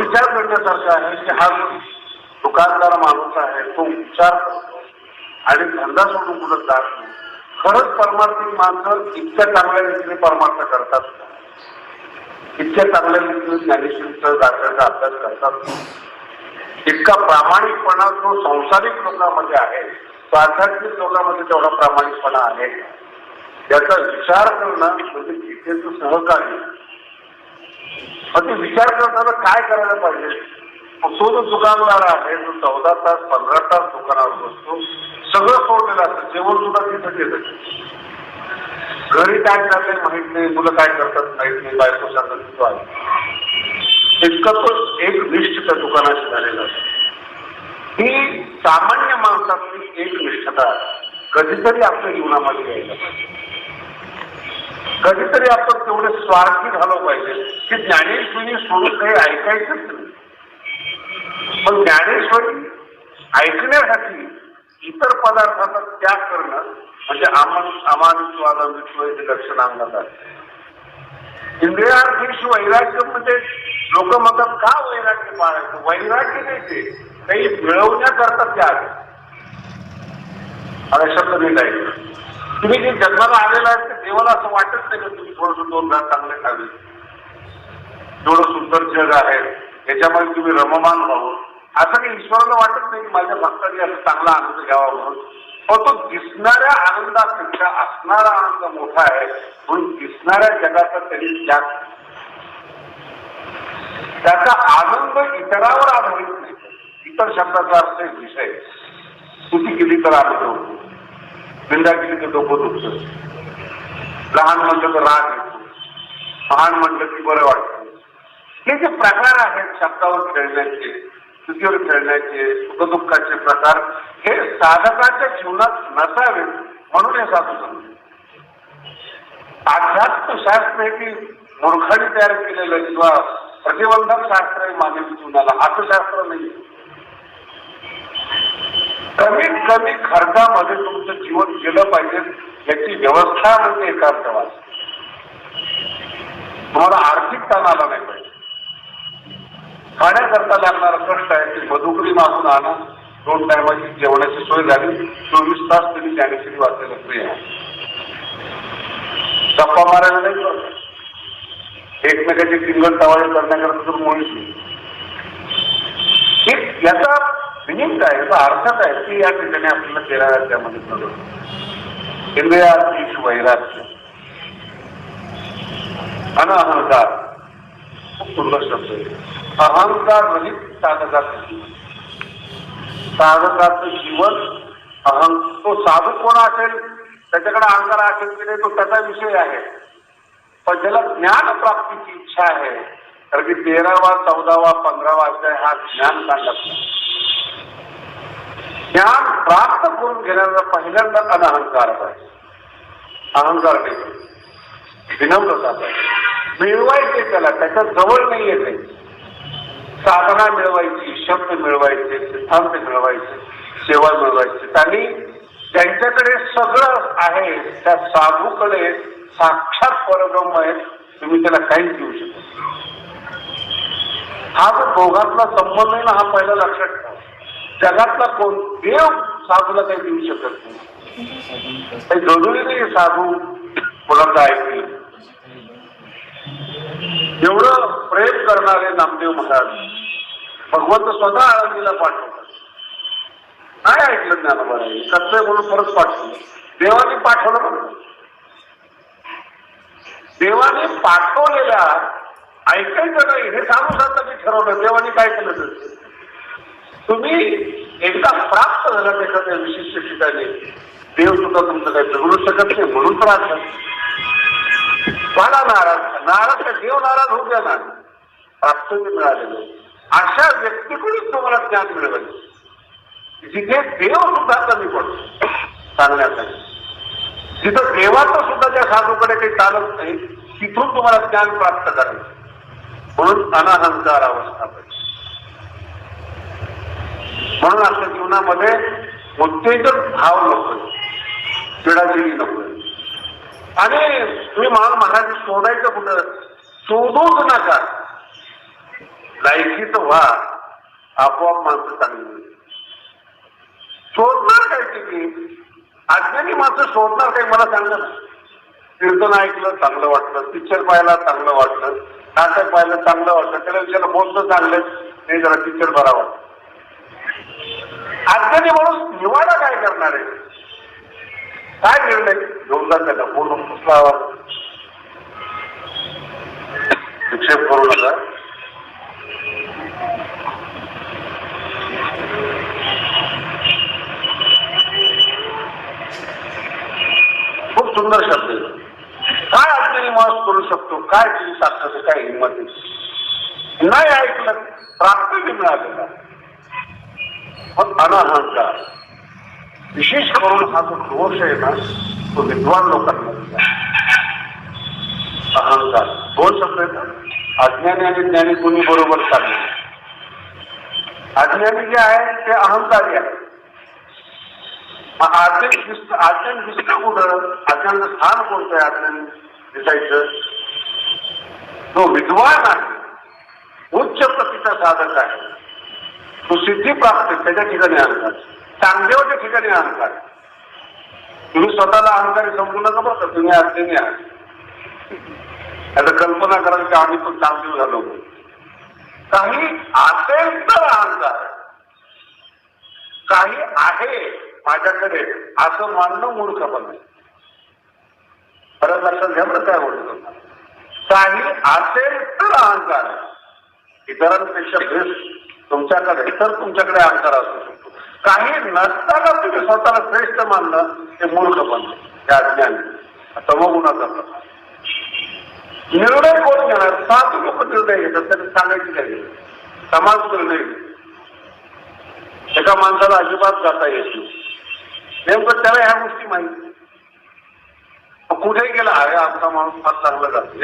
विचार करण्यासारखा आहे की हा जो दुकानदार माणूस आहे तो विचार आणि धंदा सोडून कुठं जात नाही. खरंच परमार्थिक माणसं इतक्या चांगल्या रीतीने परमार्थ करतात, इतक्या चांगल्या रीतीने ज्ञानेश्वरीचा दाखल्याचा अभ्यास करतात. इतका प्रामाणिकपणा जो संसारिक लोकांमध्ये आहे तो आध्यात्मिक लोकांमध्ये तेवढा प्रामाणिकपणा आहे. याचा विचार करणं म्हणजे गीतेचं सहकार्य. मग ते विचार करताना काय करायला पाहिजे? तो जो दुकानदार आहे तो 14 तास 15 तास दुकानावर बसतो, सगळं सोडलेलं असतं, जेवण सुद्धा तिथं येतं. घरी काय चाललंय माहित नाही, मुलं काय करतात माहित नाही, बायको सांगत तो आहे. इतकं तो एक निष्ठ त्या दुकानाशी झालेला असतो. ही सामान्य माणसातली एक निष्ठता कधीतरी आपल्या जीवनामध्ये यायला पाहिजे. कधीतरी आपण तेवढे स्वार्थी झालो पाहिजे की ज्ञानेश्वरी सोडून काही ऐकायचंच नाही. पण ज्ञानेश्वरी ऐकण्यासाठी इतर पदार्थाचा त्याग करणं म्हणजे अमानित्व हे लक्षण अंगात आहे. इंद्रियार्थीश वैराग्य म्हणजे लोक म्हणतात का वैराग्य पाळायचं? वैराग्य नाही, ते काही मिळवण्याकरता त्याग. अरे शब्द नाही ऐकलं. तुम्ही जे जन्माला आलेला आहे ते देवाला असं वाटत नाही का तुम्ही थोडस 2 घास चांगले खावे, एवढं सुंदर जग आहे याच्यामध्ये तुम्ही रममान व्हावं, असं काही ईश्वराला वाटत नाही की माझ्या भक्तांनी असं चांगला आनंद घ्यावा म्हणून. पण तो दिसणाऱ्या आनंदापेक्षा असणारा आनंद मोठा आहे म्हणून दिसणाऱ्या जगाचा त्यांनी त्याग. त्याचा आनंद इतरावर आधारित नाही. इतर शब्दाचा अर्थ एक विषय. स्तुती केली तर आनंद होतो, निंदा केली तर डोकं दुखतं, लहान म्हटलं तर राग येतो, महान म्हटलं की बरं वाटतं. हे जे प्रकार आहेत शब्दावर खेळण्याचे, स्तुतीवर खेळण्याचे, सुखदुःखाचे प्रकार हे साधकाच्या जीवनात नसावे म्हणून हे साधू सांगते. अध्यात्मशास्त्र हे की मूर्खाने तयार केलेलं किंवा प्रतिबंधक शास्त्र आहे मानवी जीवनाला, असं शास्त्र नाही. कमीत कमी खर्चामध्ये तुमचं जीवन गेलं पाहिजे याची व्यवस्था म्हणजे एकांतवास. तुम्हाला आर्थिक ताण आला नाही पाहिजे. खाण्याकरता लागणारा कष्ट आहे ते मधुकरी मागून आणा, 2 टायमाची जेवणाची सोय झाली, 24 तास तुम्ही ज्ञानेश्वरी वाचायला फ्री आहे. गप्पा मारायला नाही करत, एकमेकाची टिंगल टवाळी करण्याकरता तर मुळीच नाही. याचा निमित्त आहे, याचा अर्थच आहे की या ठिकाणी आपल्याला 13 त्यामध्ये प्रगत इंद्रियार्थीश वैराग्य अनहंकार. खूप सुंदर शब्द आहे. अहंकार रहित साधकाचं जीवन. साधकाचं जीवन तो साधू कोण असेल त्याच्याकडे अहंकार असेल की नाही तो त्याचा विषय आहे. पण ज्याला ज्ञान प्राप्तीची इच्छा आहे, कारण की 13वा 14वा 15वा अध्याय हा ज्ञान काढला. ज्ञान प्राप्त करून घेण्याचा पहिल्यांदा अनहंकार पाहिजे. अहंकार नाही, विनम्रता पाहिजे. मिळवायचे त्याला, त्याच्या जवळ नाही येते. साधना मिळवायची, शब्द मिळवायचे, सिद्धांत मिळवायचे, सेवा मिळवायची. आणि ज्यांच्याकडे सगळं आहे त्या साधूकडे साक्षात परब्रह्म आहे, तुम्ही त्याला काहीच देऊ शकत. हा जो दोघातला संबंध आहे ना, हा पहिला लक्षात ठेवा. जगातला कोण देव साधूला काही देऊ शकत नाही. काही जरुरी नाही साधू कोणाचं ऐकले. एवढं प्रेम करणारे नामदेव महाराज भगवंत स्वतः आळंदीला पाठवतात. काय ऐकलं ज्ञानोबाने, कसं म्हणून परत पाठवलं. देवाने पाठवलं म्हणून. देवाने पाठवलेल्या ऐकायचं नाही हे साधू संतांनी ठरवलं. देवाने काय केलं तर तुम्ही एकदा प्राप्त झाला एखाद्या विशिष्ट ठिकाणी, देव सुद्धा तुमचं काही बिघडू शकत नाही म्हणून तर मला नाराज देव नाराज होऊ द्या ना. प्राप्त मिळालेलं अशा व्यक्तीकडून तुम्हाला ज्ञान मिळवेल जिथे देव सुद्धा कमी पडतो सांगण्यासाठी. जिथं देवाचं सुद्धा त्या साधूकडे काही चालत नाही तिथून तुम्हाला ज्ञान प्राप्त करायचं. म्हणून अनहंकार अवस्था पाहिजे. म्हणून आपल्या जीवनामध्ये उत्तेजक भाव नकोय, चिडाचिडी नकोय. आणि तुम्ही महाराज शोधायचं कुठं, शोधूच नका. लायकीचं व्हा, आपोआप माणसं चांगली शोधणार काय तुम्ही? अज्ञानी माणसं शोधणार काय मला सांगा ना. कीर्तन ऐकलं चांगलं वाटलं, पिक्चर पाहायला चांगलं वाटलं, नाटक पाहायला चांगलं वाटलं, त्याला विचारलं बोलतं चांगलं नाही, जरा पिक्चर बरा वाटतं. अज्ञानी माणूस निवाडा काय करणार आहे? काय निर्णय घेऊन जात त्याला पूर्ण कुठला आवाज विक्षेप करू नका. खूप सुंदर शब्द आहे. काय अज्ञानी माणूस करू शकतो? काय तुझी ताकद आहे, काय हिंमत आहे? नाही ऐकलं, प्राप्त मिळालेला पण अनहंकार. विशेष करून हा जो दोष आहे ना, तो विद्वान लोकांमध्ये अहंकार. दोन शब्द आहेत, अज्ञानी आणि ज्ञानी दोन्ही बरोबर चालले. अज्ञानी जे आहे ते अहंकारी आहे. अज्ञान दिसतं कुठं? अज्ञानाचं स्थान कोणतं आहे? अज्ञान दिसायचं तो विद्वान आहे, उच्च प्रतीचा साधक आहे, तो सिद्धी प्राप्त त्याच्या ठिकाणी अहंकार, चांगदेवाच्या ठिकाणी अहंकार. तुम्ही स्वतःला अहंकारी समजू नका बरं का, तुम्ही अज्ञानी आहात. आता कल्पना कराल की आम्ही पण चांगदेव झालो. काही असेल तर अहंकार, काही आहे माझ्याकडे असं मानणं मूर्खपण आहे. परत लक्षात घ्या बरं काय बोलतो. काही असेल तर अहंकार आहे. इतरांपेक्षा बेस्ट तुमच्याकडे तर तुमच्याकडे अहंकार असू शकतो. काही नसताना तुम्ही स्वतःला श्रेष्ठ मानणं हे मूर्खपण आहे, हे अज्ञान, तमोगुणाचा प्रकार. निर्णय कोण घेणार? 7 लोक निर्णय घेतात, त्यांनी सांगायची काही समाज निर्णय. एका माणसाला अजिबात जाता येत नाही, नेमकं त्याला ह्या गोष्टी माहिती. कुठे गेला आहे आमचा माणूस फार चांगला जातो,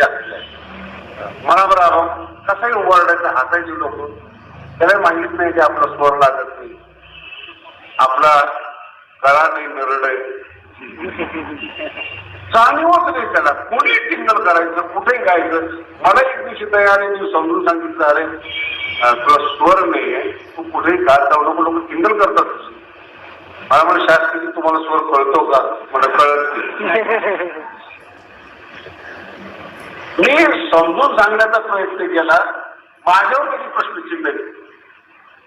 मला बरोबर कसंही ओरडायचं, हसायचे लोक. त्याला माहित नाही की आपला स्वर लागत नाही, आपला गळा नाही नरडय, जाणीवच नाही त्याला. कोणी टिंगल करायचं, कुठे गायचं. मला एक दिवशी तयारी मी समजून सांगितलं, अरे तुला स्वर नाहीये, तू कुठेही गात जाऊ नको. लोक टिंगल करतात. मला म्हणजे शास्त्री तुम्हाला स्वर कळतो का? मला कळत नाही. मी समजून सांगण्याचा प्रयत्न केला, माझ्यावर कधी प्रश्नचिन्ह नाही.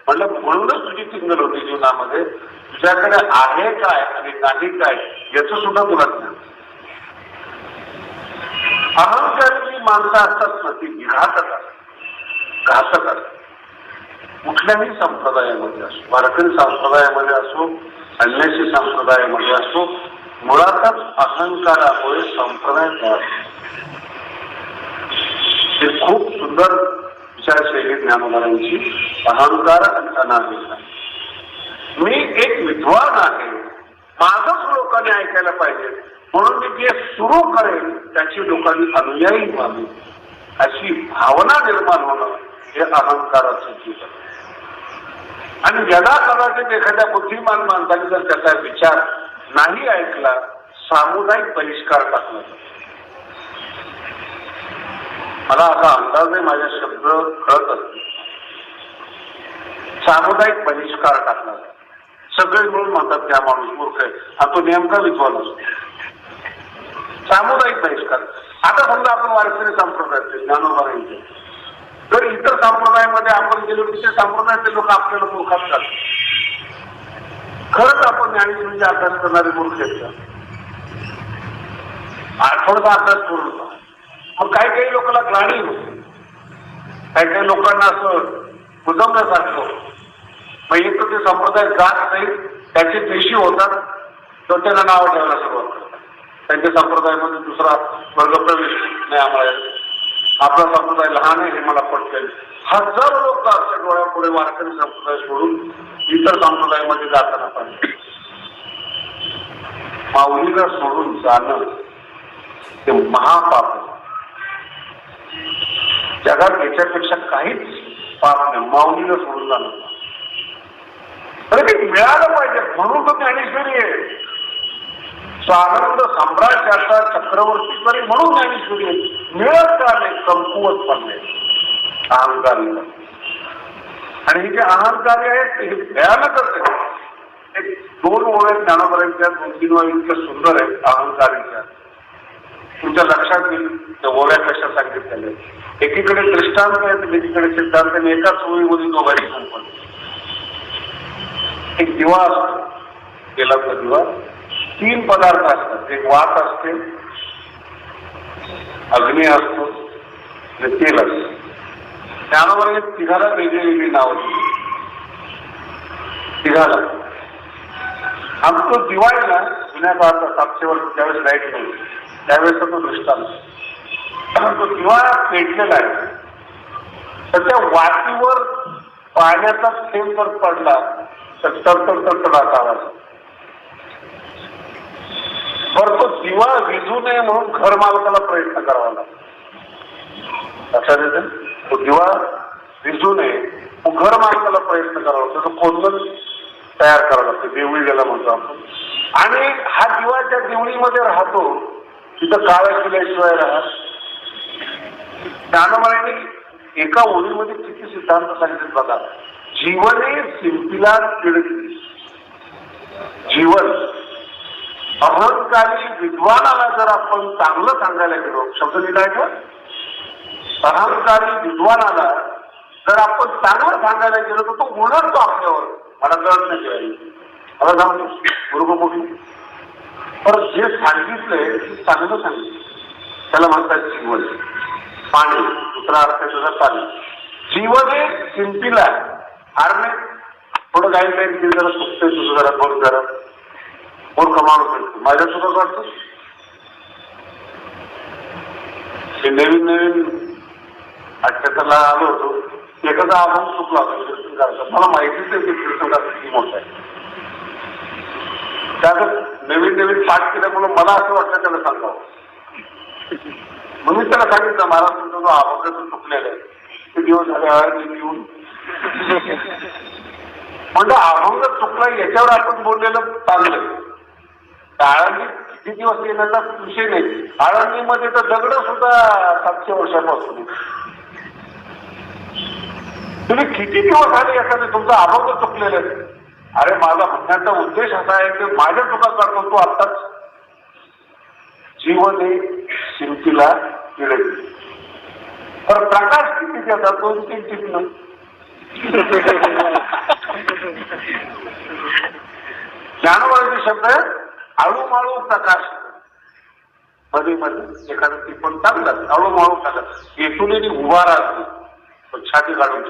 म्हणलं म्हणूनच तुझी टिंगल होती जीवनामध्ये. तुझ्याकडे आहे काय आणि नाही काय याच सुद्धा तुला ज्ञान. अहंकारी जी माणसं असतात ना, ती घातक असतात. कुठल्याही संप्रदायामध्ये असो, वारकरी संप्रदायामध्ये असो, अन्यासी संप्रदायामध्ये असो, मुळातच अहंकारामुळे संप्रदाय तयार. हे खूप सुंदर विचारशैली ज्ञानोबांची. अहंकार आणि अनाहंकार. मी एक विद्वान आहे, माझंच लोकांनी ऐकायला पाहिजे, म्हणून मी जे सुरू करेल त्याची लोकांनी अनुयायी व्हावी अशी भावना निर्माण होणं हे अहंकाराचं जीवन. आणि यदा कदाचित एखाद्या बुद्धिमान माणसाने जर त्याचा विचार नाही ऐकला, सामुदायिक बहिष्कार टाकला जातो. मला असा अंदाज आहे, माझ्या शब्द कळत असतील. सामुदायिक बहिष्कार टाकला जातो. सगळे मिळून म्हणतात त्या माणूस मूर्ख आहे, हा तो नेमका विद्वान असतो. सामुदायिक बहिष्कार. आता समजा आपण वारकरी संप्रदायाचे ज्ञानोबाईंचे, तर इतर संप्रदायामध्ये आपण गेलो की त्या संप्रदायाचे लोक आपल्याला मूर्खात करतात. खरंच आपण ज्ञानेश्वरीचे अभ्यास करणारे मूर्ख आहेत का? थोडासा अभ्यास करू नका. मग काही लोकांना ग्लानी होते, काही लोकांना असं बुजवण्यासारखं. मग एक तर ते संप्रदाय जात नाही, त्याचे पेशी होतात, तर त्यांना नाव ठेवायला सुरुवात करतात. त्यांच्या संप्रदायामध्ये दुसरा वर्ग प्रवेश नाही आम्हाला, आपला संप्रदाय लहान आहे हे मला पटते. हजारो लोक आपल्या डोळ्यापुढे वारकरी संप्रदाय सोडून इतर संप्रदायामध्ये जाताना पाहिजे. माऊलीला सोडून जाणं ते महापाप. जगात याच्यापेक्षा काहीच पाप नाही माऊलीला सोडून जाणं. तर ते मिळालं पाहिजे म्हणून तो ज्ञानेश्वरी आहे. स्वानंद साम्राज्याचा चक्रवर्ती तरी म्हणून ज्ञानेश्वरी आहे. मिळत का नाही, कमकुवत पण नाही. अहंकार आणि हे जे अहंकारी आहेत हे भयानकच आहे. एक 2 ओळी ज्ञानोबरांच्या 2-3 ओळी इतक्या सुंदर आहेत अहंकारीच्या. तुमच्या लक्षात येईल त्या ओळ्या कशा सांगितलेल्या. एकीकडे दृष्टांत आहेत, एकीकडे सिद्धांत, आणि एकाच ओळीमध्ये दोघांची कंपनी. एक दिवा असतो, तेलाचा दिवा. 3 पदार्थ असतात. एक वात असते, अग्नी असतो आणि तेल असतं. ज्ञानोबरांनी तिघाला वेगळी नावं दिली. तिघाला. आमचं दिवा आहे ना, जुन्या काळात 700 वर्ष त्यावेळेस लाईट नव्हती, त्यावेळेस तो दृष्टांत. तो दिवा पेटलेला आहे, तर त्या वातीवर पाण्याचा थेंब जर पडला तर तडतड आवाज. बरं, तो दिवा विझू नये म्हणून घर मालकाला प्रयत्न करावा लागतो. लक्षात येते? तो दिवा विझू नये घर मालकाला प्रयत्न करावा लागतो. तो कोंदण तयार करावा लागतो, देवळी ज्याला म्हणतो आपण. आणि हा दिवा ज्या देवळीमध्ये राहतो तिथं काळा केल्याशिवाय राहत. ज्ञानोबरांनी एका ओळीमध्ये किती सिद्धांत सांगितले बघा. जीवने शिंपीला पिळती. जीवन अहंकारी विद्वानाला जर आपण चांगलं सांगायला गेलो, शब्द लिहिलाय का? अहंकारी विद्वानाला जर आपण चांगलं सांगायला गेलो तर तो उलटतो आपल्यावर. मला कळत नाही मला सांगतो बरोबर मोठी. तर जे सांगितलंय ते चांगलं सांगितलं, त्याला म्हणतात जीवन. पाणी, दुसरा अर्थ त्याचा पाणी. जीवने शिंपीला हारणे. थोडं गाईड जरा चुकतंय तुझं, जरा बघ, जरा कोण कमावून माझ्या सुद्धा काढतो. हे नवीन अठ्ठ्याहत्तरला आलो होतो. एखादा अभंग चुकला होता कीर्तन करायचा. मला माहितीच आहे की कीर्तन करायचं किती मोठं आहे. त्यात नवीन पाठ केल्यामुळे मला असं वाटतं त्याला सांगावं. म्हणून त्याला सांगितलं, महाराज तुमचा जो अभंग चुकलेला आहे ते दिवस झाले येऊन म्हणजे अभंग चुकला याच्यावर आपण बोललेलं चांगलं. आळंदी किती दिवस येण्याचा विषय नाही. आळंदीमध्ये तर दगड सुद्धा 700 वर्षापासून. तुम्ही किती दिवस आले एखादे तुमचा अभंग चुकलेलं आहे. अरे माझा म्हणण्याचा उद्देश असा आहे की माझ्या चुका करतो तो आत्ताच. जीवने शिंपीला पिळती. तर प्रकाश किती त्याचा 2-3 टिपणं. ज्ञानोबरांचे शब्द आहेत आळूमाळू प्रकाश. मध्ये मध्ये एखादं टिपण टाकलं आळूमाळू टाकलं. येथून उभा राहतो छाती काढून.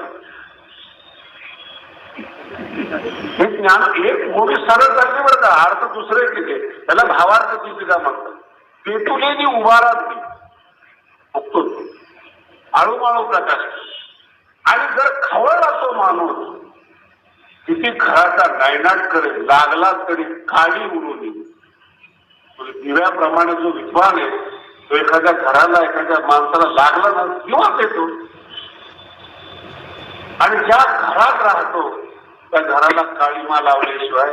हे ज्ञान एक गोडी सरळ चालली बरं का. अर्थ दुसरे तिथे त्याला भावार्थ दीपिका म्हणतात. तेथुलेनी उभा राहते बघतो आळूमाळू प्रकाश. आणि जर खवळला तो माणूस किती घराचा नायनाट करेल, लागला तरी काळी उडून येईल. दिव्याप्रमाणे जो विद्वान आहे तो एखाद्या घराला, एखाद्या माणसाला लागला ना किंवा येतो. आणि ज्या घरात राहतो त्या घराला काळीमा लावल्याशिवाय.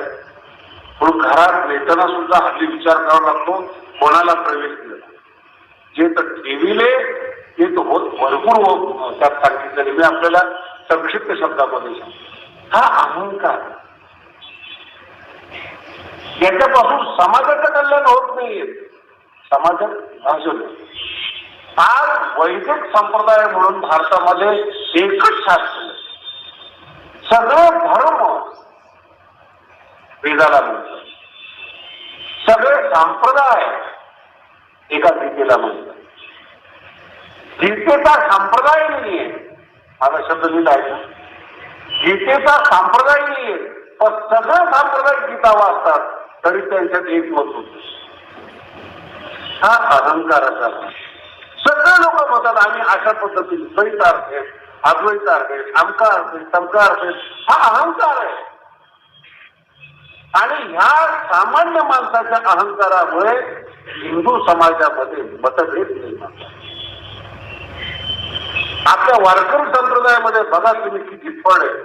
म्हणून घरात येताना सुद्धा हल्ली विचार करावा लागतो कोणाला प्रवेश दिला. जे तर ठेविले ते तर होत भरपूर त्यात सांगितलेले. मी आपल्याला संक्षिप्त शब्दामध्ये सांगतो. हा अहंकार याच्यापासून समाजाचं कल्याण होत नाहीये. समाजात भाषण. आज वैदिक संप्रदाय म्हणून भारतामध्ये एकच शास्त्र, सगळे धर्म वेदाला म्हणतात, सगळे संप्रदाय एका गीतेला म्हणतात. गीतेचा संप्रदाय नाहीये. माझा शब्द लिहिला आहे का? गीतेचा संप्रदाय नाहीये. पण सगळे संप्रदाय गीता वाचतात तरी त्यांच्यात एक मत होत. हा अहंकाराचा. सगळे लोक म्हणतात आम्ही अशा पद्धतीने द्वैतार्थ आहे, अद्वैतार्थ आहे, अमका अर्थ आहे, तमका अर्थ आहे. हा अहंकार आहे. आणि ह्या सामान्य माणसाच्या अहंकारामुळे हिंदू समाजामध्ये मतभेद निर्माण. आपल्या वारकरी संप्रदायामध्ये बघा तुम्ही किती फळ आहे.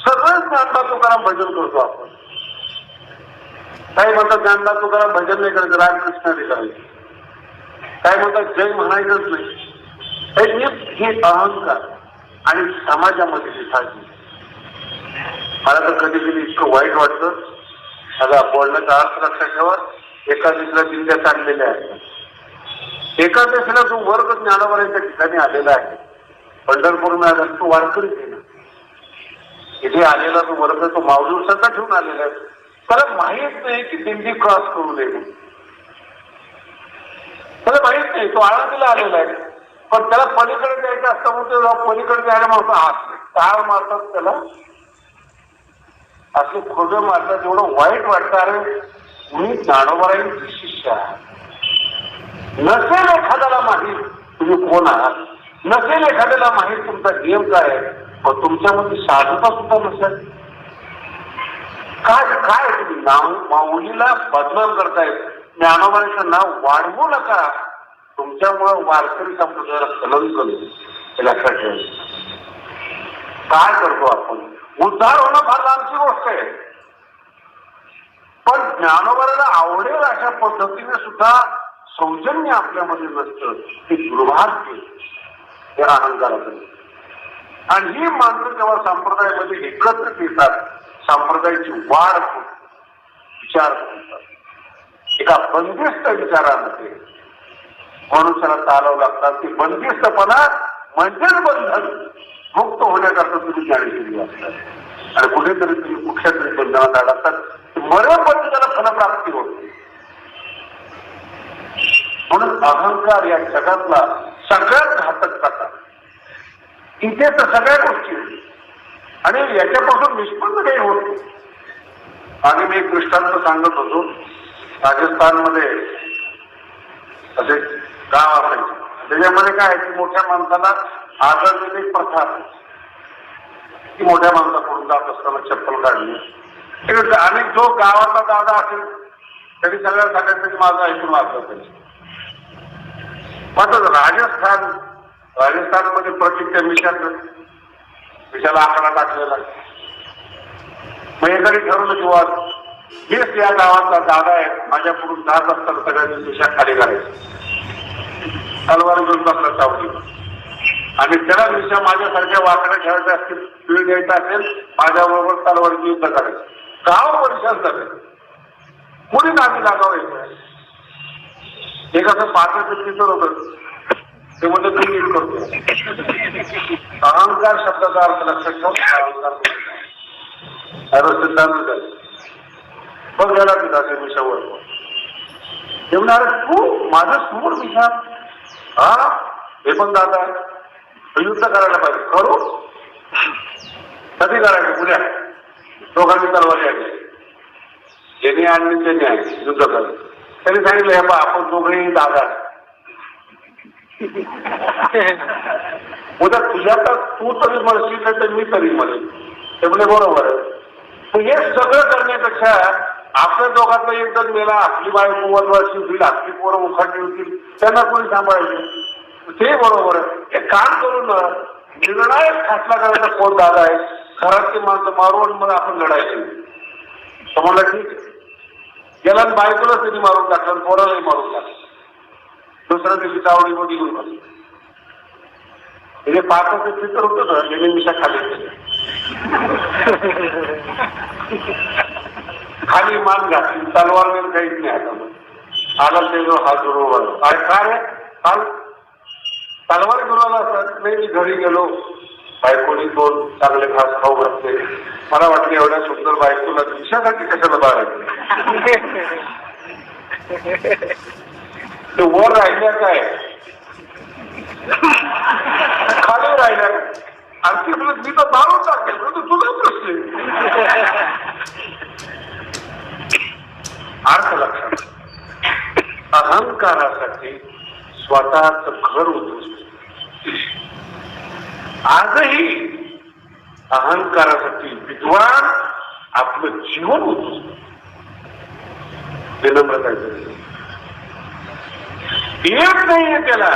सगळेच ज्ञानबा तुकाराम भजन करतो आपण. काही म्हणतात ज्ञानबा तुकाराम भजन नाही करायचं, रामकृष्णाने करायचं. काय म्हणतात जय म्हणायचंच नाही. हे अहंकार आणि समाजामध्ये दिसायची. मला तर कधी कधी इतकं वाईट वाटतं. आता बोलण्याचा अर्थ लक्षात ठेवा. एकादशीला दिंड्या चाललेल्या आहेत. एकादशीला जो वर्ग ज्ञानोबाच्या ठिकाणी आलेला आहे, पंढरपूर आला तो वारकरीच आहे ना. इथे आलेला जो वर्ग तो माऊली सध्या ठेवून आलेला आहे. त्याला माहीत नाही की दिंडी क्रॉस करू नये. त्याला माहीत नाही. तो आळंदीला आलेला आहे, पण त्याला पलीकडे जायचं असतं म्हणून पलीकडे जायला म्हणतो हात टाळ मारतात त्याला. असले खोडं मारतात. एवढं वाईट वाटतं. अरे मी ज्ञानोबारायांची शिष्य आहे. नसेल एखाद्याला माहीत तुम्ही कोण आहात, नसेल एखाद्याला माहीत तुमचा नियम काय आहे, पण तुमच्यामध्ये साधुता सुद्धा नसेल. काय काय तुम्ही नाव माऊलीला बदनाम करताय. ज्ञानोबाचं नाव वाढवू नका. तुमच्यामुळं वारकरी संप्रदायाला कलंक हे लक्षात ठेवायचं. काय करतो आपण? उद्धार होणं फार लांबची गोष्ट आहे, पण ज्ञानोबाला आवडेल अशा पद्धतीने सुद्धा सौजन्य आपल्यामध्ये नसतं. हे दुर्भाग्य, हे अहंकाराचं. आणि ही माणसं जेव्हा संप्रदायामध्ये एकत्रित येतात, संप्रदायाची वाढ विचार करतात. एका बंदिस्त विचारामध्ये मनुष्याला चालवं लागतात. ती बंदिस्तपणा म्हणजेच बंधन. मुक्त होण्याकरता तुम्ही ज्ञानेश्वरी वाचतात आणि कुठेतरी तुम्ही कुठल्या तरी बंधनात अडकतात. मरेपर्यंत त्याला फलप्राप्ती होते. म्हणून अहंकार या जगातला सगळ्यात घातक प्रकार. इथे तर सगळ्या गोष्टी आणि याच्यापासून निष्पन्न काही होत. आणि मी एक दृष्टांत सांगत होतो. राजस्थानमध्ये असे गाव असायचे. त्याच्यामध्ये काय की मोठ्या माणसाला आदरलेली प्रथा की मोठ्या माणसाकडून जात असताना चप्पल काढली. आणि जो गावाचा दादा असेल तरी सगळ्यांसाठी माझं ऐकून वाचलं पाहिजे. मात्र राजस्थानमध्ये प्रत्येक विषयाला आकडा टाकलेला. मग एखादी ठरवलं किंवा मीच या गावातला दादा आहे, माझ्या पुढून जात असताना सगळ्यांनी दिशा खाली घालायची. तलवार घेऊन बसला चावली आणि त्याला दिशा माझ्यासारख्या वाकड्या ठेवायच्या असतील, वेळ द्यायचा असेल, माझ्याबरोबर तलवारीची युद्ध करायचं. गाव परिषद झालं. कोणी नामी लागावायचं. एक असं पाच चित्र होतं. ते म्हणजे तू नीट करतो. अहंकार शब्दाचा अर्थ लक्षात ठेव. अहंकार सिद्धांत बघ गेला तिथं असे विषयावर ते म्हणणार तू माझं समोर विचार. हा हे पण दादा युद्ध करायला पाहिजे. करू कधी करायचं? उद्या दोघांनी तलवारी आली. ज्यांनी आणली त्यांनी आणली युद्ध करायचं. त्यांनी सांगितलं हे बा आपण दोघेही दादा. उद्या तुझ्या तर तू तरी म्हणशील नाही तर मी तरी म्हणेन. ते म्हणजे बरोबर आहे. हे सगळं करण्यापेक्षा आपल्या दोघांचा एक जण मेला, आपली बायको वनवासी होईल, आपली पोरं उखाटली होतील, त्यांना कोणी सांभाळायचं? ते बरोबर आहे. एक काम करून निर्णायक फैसला करायचा कोण दादा आहे. घरातली माणसं मारून मग आपण लढायची. समजला ठीक. गेला बायकोलाच त्यांनी मारून टाकलं, पोरालाही मारून टाकलं. दुसऱ्या दिवशी चावडीमध्ये घेऊन बसलं. म्हणजे पाच चित्र होतं ना, त्यांनी मिशा खाली खाली मान घातली. तलवार वगैरे काहीच नाही. आता आला त्याच्यावर हात जोडून काय रे काल तलवार घेऊन असतात. नाही मी घरी गेलो, बायकोनी दोन चांगले घास खाऊ घातले. मला वाटलं एवढ्या सुंदर बायकोला दिशासाठी कशाला बाहेर ते वर राहिल्या काय खाली राहिल्या आणखी मी तर दारून टाकेल. तुला प्रश्न अर्थ लक्षात. अहंकारासाठी स्वतःच घर उद्ध्वस्त. आजही अहंकारासाठी विद्वान आपलं जीवन उद्ध्वस्त. विनम्रता येत नाहीये त्याला,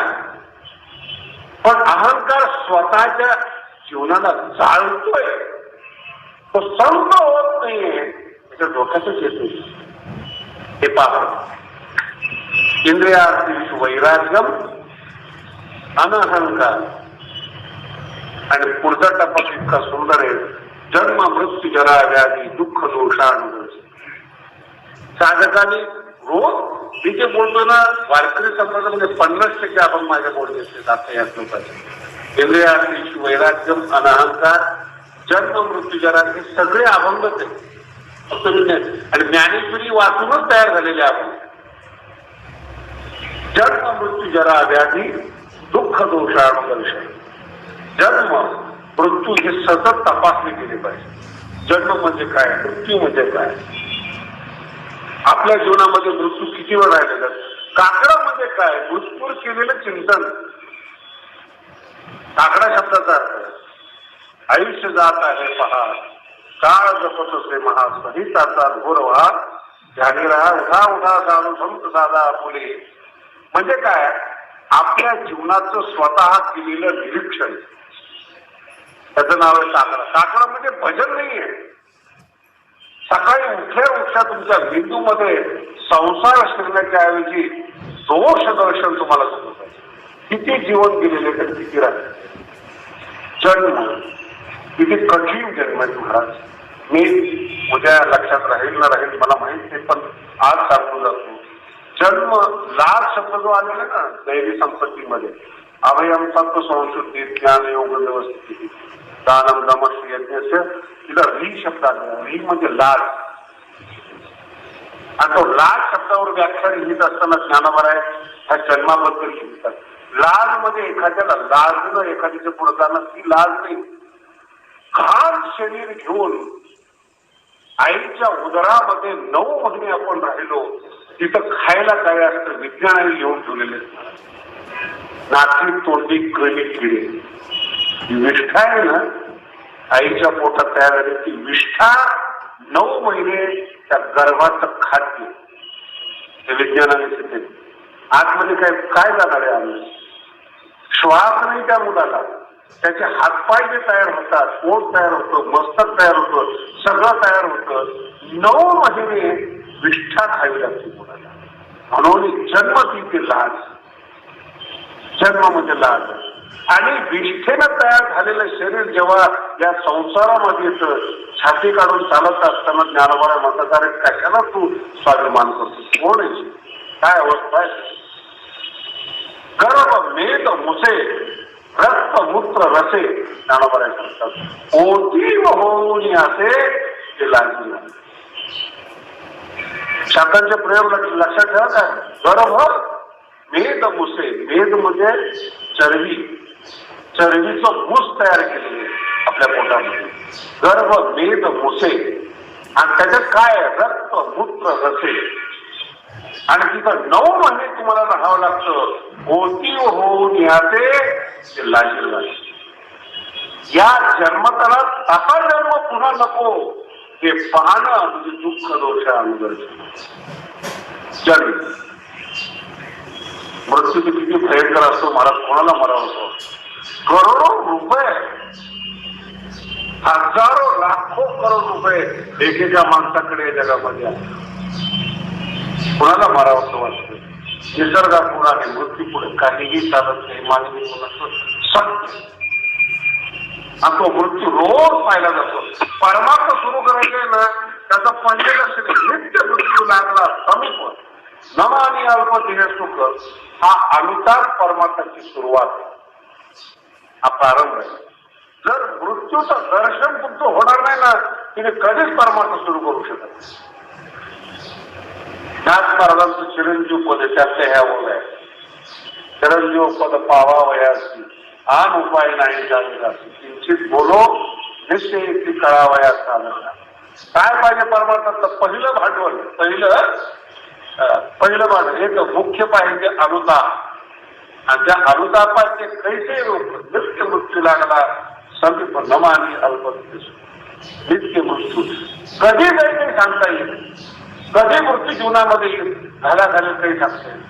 पण अहंकार स्वतःच्या जीवनाला जाळतोय. तो संत होत नाहीये. त्याच्या डोक्यातच येत नाही. हे पहा, इंद्रियार्थी वैराग्यम अनहंकार. आणि पुढचा टप्पा इतका सुंदर आहे. जन्म मृत्यू जरा व्याधी दुःख दोषानुदर्श. साधकाने रोज मी जे बोलतो ना, वारकरी समाजामध्ये 50% आपण माझ्या बोलण्याचे जाते या श्लोकाचे. इंद्रियार्थी वैराग्यम अनहंकार जन्म मृत्यू जरा हे सगळे अभंगच आहे. आणि ज्ञानेश्वरी वाचूनच तयार झालेले आपण. जन्म मृत्यू जरा व्याधी दुःख दोषानुदर्श. जन्म मृत्यू हे सतत तपासणी केली पाहिजे. जन्म म्हणजे काय, मृत्यू म्हणजे काय, आपल्या जीवनामध्ये मृत्यू किती वेळ राहिलेला, काकडा म्हणजे काय, मृत्यूवर केलेलं चिंतन. काकडा शब्दाचा अर्थ आयुष्य जात आहे पहा, काळ जपत असे महासहिताचा घोर व्हा, ध्यानी राहा उठा उठा साधू संत साधा फुले. म्हणजे काय, आपल्या जीवनाचं स्वतः केलेलं निरीक्षण, त्याचं नाव आहे काकडा. काकडा म्हणजे भजन नाहीये. सकाळी उठल्या उठल्या तुमच्या बिंदूमध्ये संसार शिरण्याच्या ऐवजी दोष दर्शन तुम्हाला समजत आहे. किती जीवन गेलेले तर किती राहिले. जन्म किती कठीण जन्म आहे महाराज. मी उद्या लक्षात राहील ना राहील मला माहित नाही, पण आज सांगून जातो. जन्म लाभ शब्द जो आलेला ना दैवी संपत्तीमध्ये, अभयम सत्व संशुद्धी ज्ञान योग व्यवस्थिती दानम दमश्री यज्ञ, तिथं री शब्द आलेला. री म्हणजे लाज. आणि तो लाज शब्दावर व्याख्यान लिहित असताना ज्ञानोबा आहे ह्या जन्माबद्दल लिहितात. लाज मध्ये एखाद्याला लाजणं, एखाद्याच्या पुढे जाणं, ती लाज नाही. घाण शरीर घेऊन आईच्या उदरामध्ये 9 महिने आपण राहिलो, तिथं खायला काय असतं विज्ञानाने लिहून ठेवलेले. नाकी तोंडी कणी किडे. विष्ठा आहे ना, आईच्या पोटात तयार झाली ती विष्ठा 9 महिने त्या गर्भाचं खाद्य, हे विज्ञानाने सिद्ध. आतमध्ये काय काय जाणार आहे आम्ही, श्वास नाही त्या मुलाला. त्याचे हातपाय जे तयार होतात, पोट तयार होतं, मस्तक तयार होतं, सगळं तयार होतं. 9 महिने विष्ठा खावी लागते मुलाला. म्हणून जन्म ती लाज. जन्म म्हणजे लाज. आणि विष्ठेनं तयार झालेलं शरीर जेव्हा या संसारामध्ये येतं, छाती काढून चालत असताना ज्ञानोबा म्हणतात, अरे कशाला तू स्वाभिमान करतो, कोण आहे, काय अवस्था आहे. गर्भ मेद मुसे रक्त मूत्र रसे, ज्ञानोबा सांगतात ओती होऊन असे ते लाजून. शब्दांचे प्रयोग लक्षात ठेवा काय. गर्भ मेद मुसे, मेद म्हणजे चरबी, चरबीचं मूस तयार केलेले आपल्या पोटामध्ये. गर्भ मेद मुसे, आणि त्याच्यात काय रक्त मूत्र रसे. आणि तिथं 9 महिने तुम्हाला राहावं लागतं. होती होऊन याचे ते लाजील. या जन्मताला असा जन्म पुन्हा नको हे पाहणं म्हणजे दुःख दोष अनुदर्शन. जन्म मृत्यू किती भयंकर असतो महाराज, कोणाला मराव होतो. करोडो रुपये, हजारो लाखो करोड रुपये एकेका माणसाकडे जगामध्ये आहे. कोणाला मारावं वाटतं. निसर्गापुढे मृत्यू पुढे काहीही चालत नाही. मानवी सत्य, आणि तो मृत्यू रोज पाहिला जातो. परमार्थ सुरू करायचे ना, त्याचा पंचेला नित्य मृत्यू लागला समीप नमानी अल्प दिने सुख. हा अनुताप परमार्थाची सुरुवात, हा प्रारंभ आहे. जर मृत्यूचं दर्शन तुमचं होणार नाही ना, तिने कधीच परमार्थ सुरू करू शकत नाही. नाथ महाराजांचं चिरंजीव पद त्यातल्या ह्या ओळ आहे. चिरंजीव पद पावा वयासी आन उपाय नाही जाती, किंचित बोलो निश्चय ती कळावयास साधना. काय पाहिजे परमार्थाचं, पहिलं भांडवल, पहिलं भांडवल एक मुख्य पाहिजे अनुताप. आणि त्या अनुतापाचे कैसे रूप नित्य मृत्यू लागला समीप नमानी अल्प नित्य मृत्यू. कधी जाईल काही सांगता येईल, कधी मृत्यू जीवनामध्ये झाला काही सांगता येईल.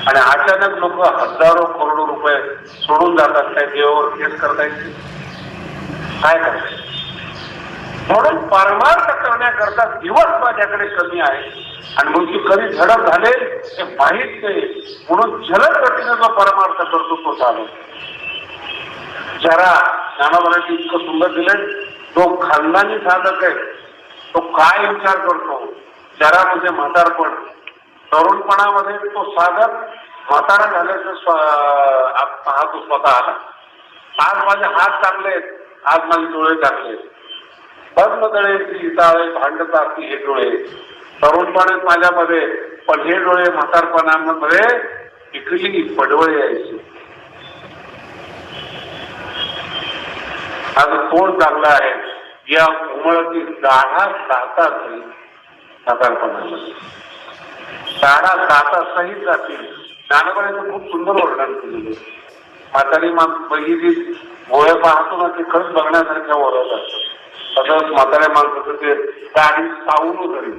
आणि अचानक लोक हजारो करोडो रुपये सोडून जातात. काय देवावर केस करता येईल, काय करता. म्हणून परमार्थ करण्याकरता दिवस माझ्याकडे कमी आहे आणि मृत्यू कधी झडप झाले हे माहीत नाही. म्हणून जलद गतीने जो परमार्थ करतो तो चालू. जरा ज्ञानोबांनी इतकं सुंदर दिलंय. तो खानदानी साधक आहे, तो काय विचार करतो, शहरामध्ये म्हातारपण, तरुणपणामध्ये तो साधक म्हातारा झाल्याचं पाहतो स्वतःला. आज माझे हात चांगले आहेत, आज माझे डोळे चांगले आहेत. बदमदळे इताळे भांडतात हे डोळे तरुणपणात माझ्यामध्ये, पण हे डोळे म्हातारपणामध्ये इकली पडवळे यायची. आज तोंड चांगला आहे, या उमळती दाढा जातात म्हातारपणामध्ये, दाढा जाता सहित जातील. ज्ञानोबांचं खूप सुंदर वर्णन केलेलं. म्हातारी बहिरी डोळे पाहतो ना, ते खरंच बघण्यासारख्या वरत असतात. तसंच म्हाताऱ्या माणसाचं ते दाढी सावून धरी.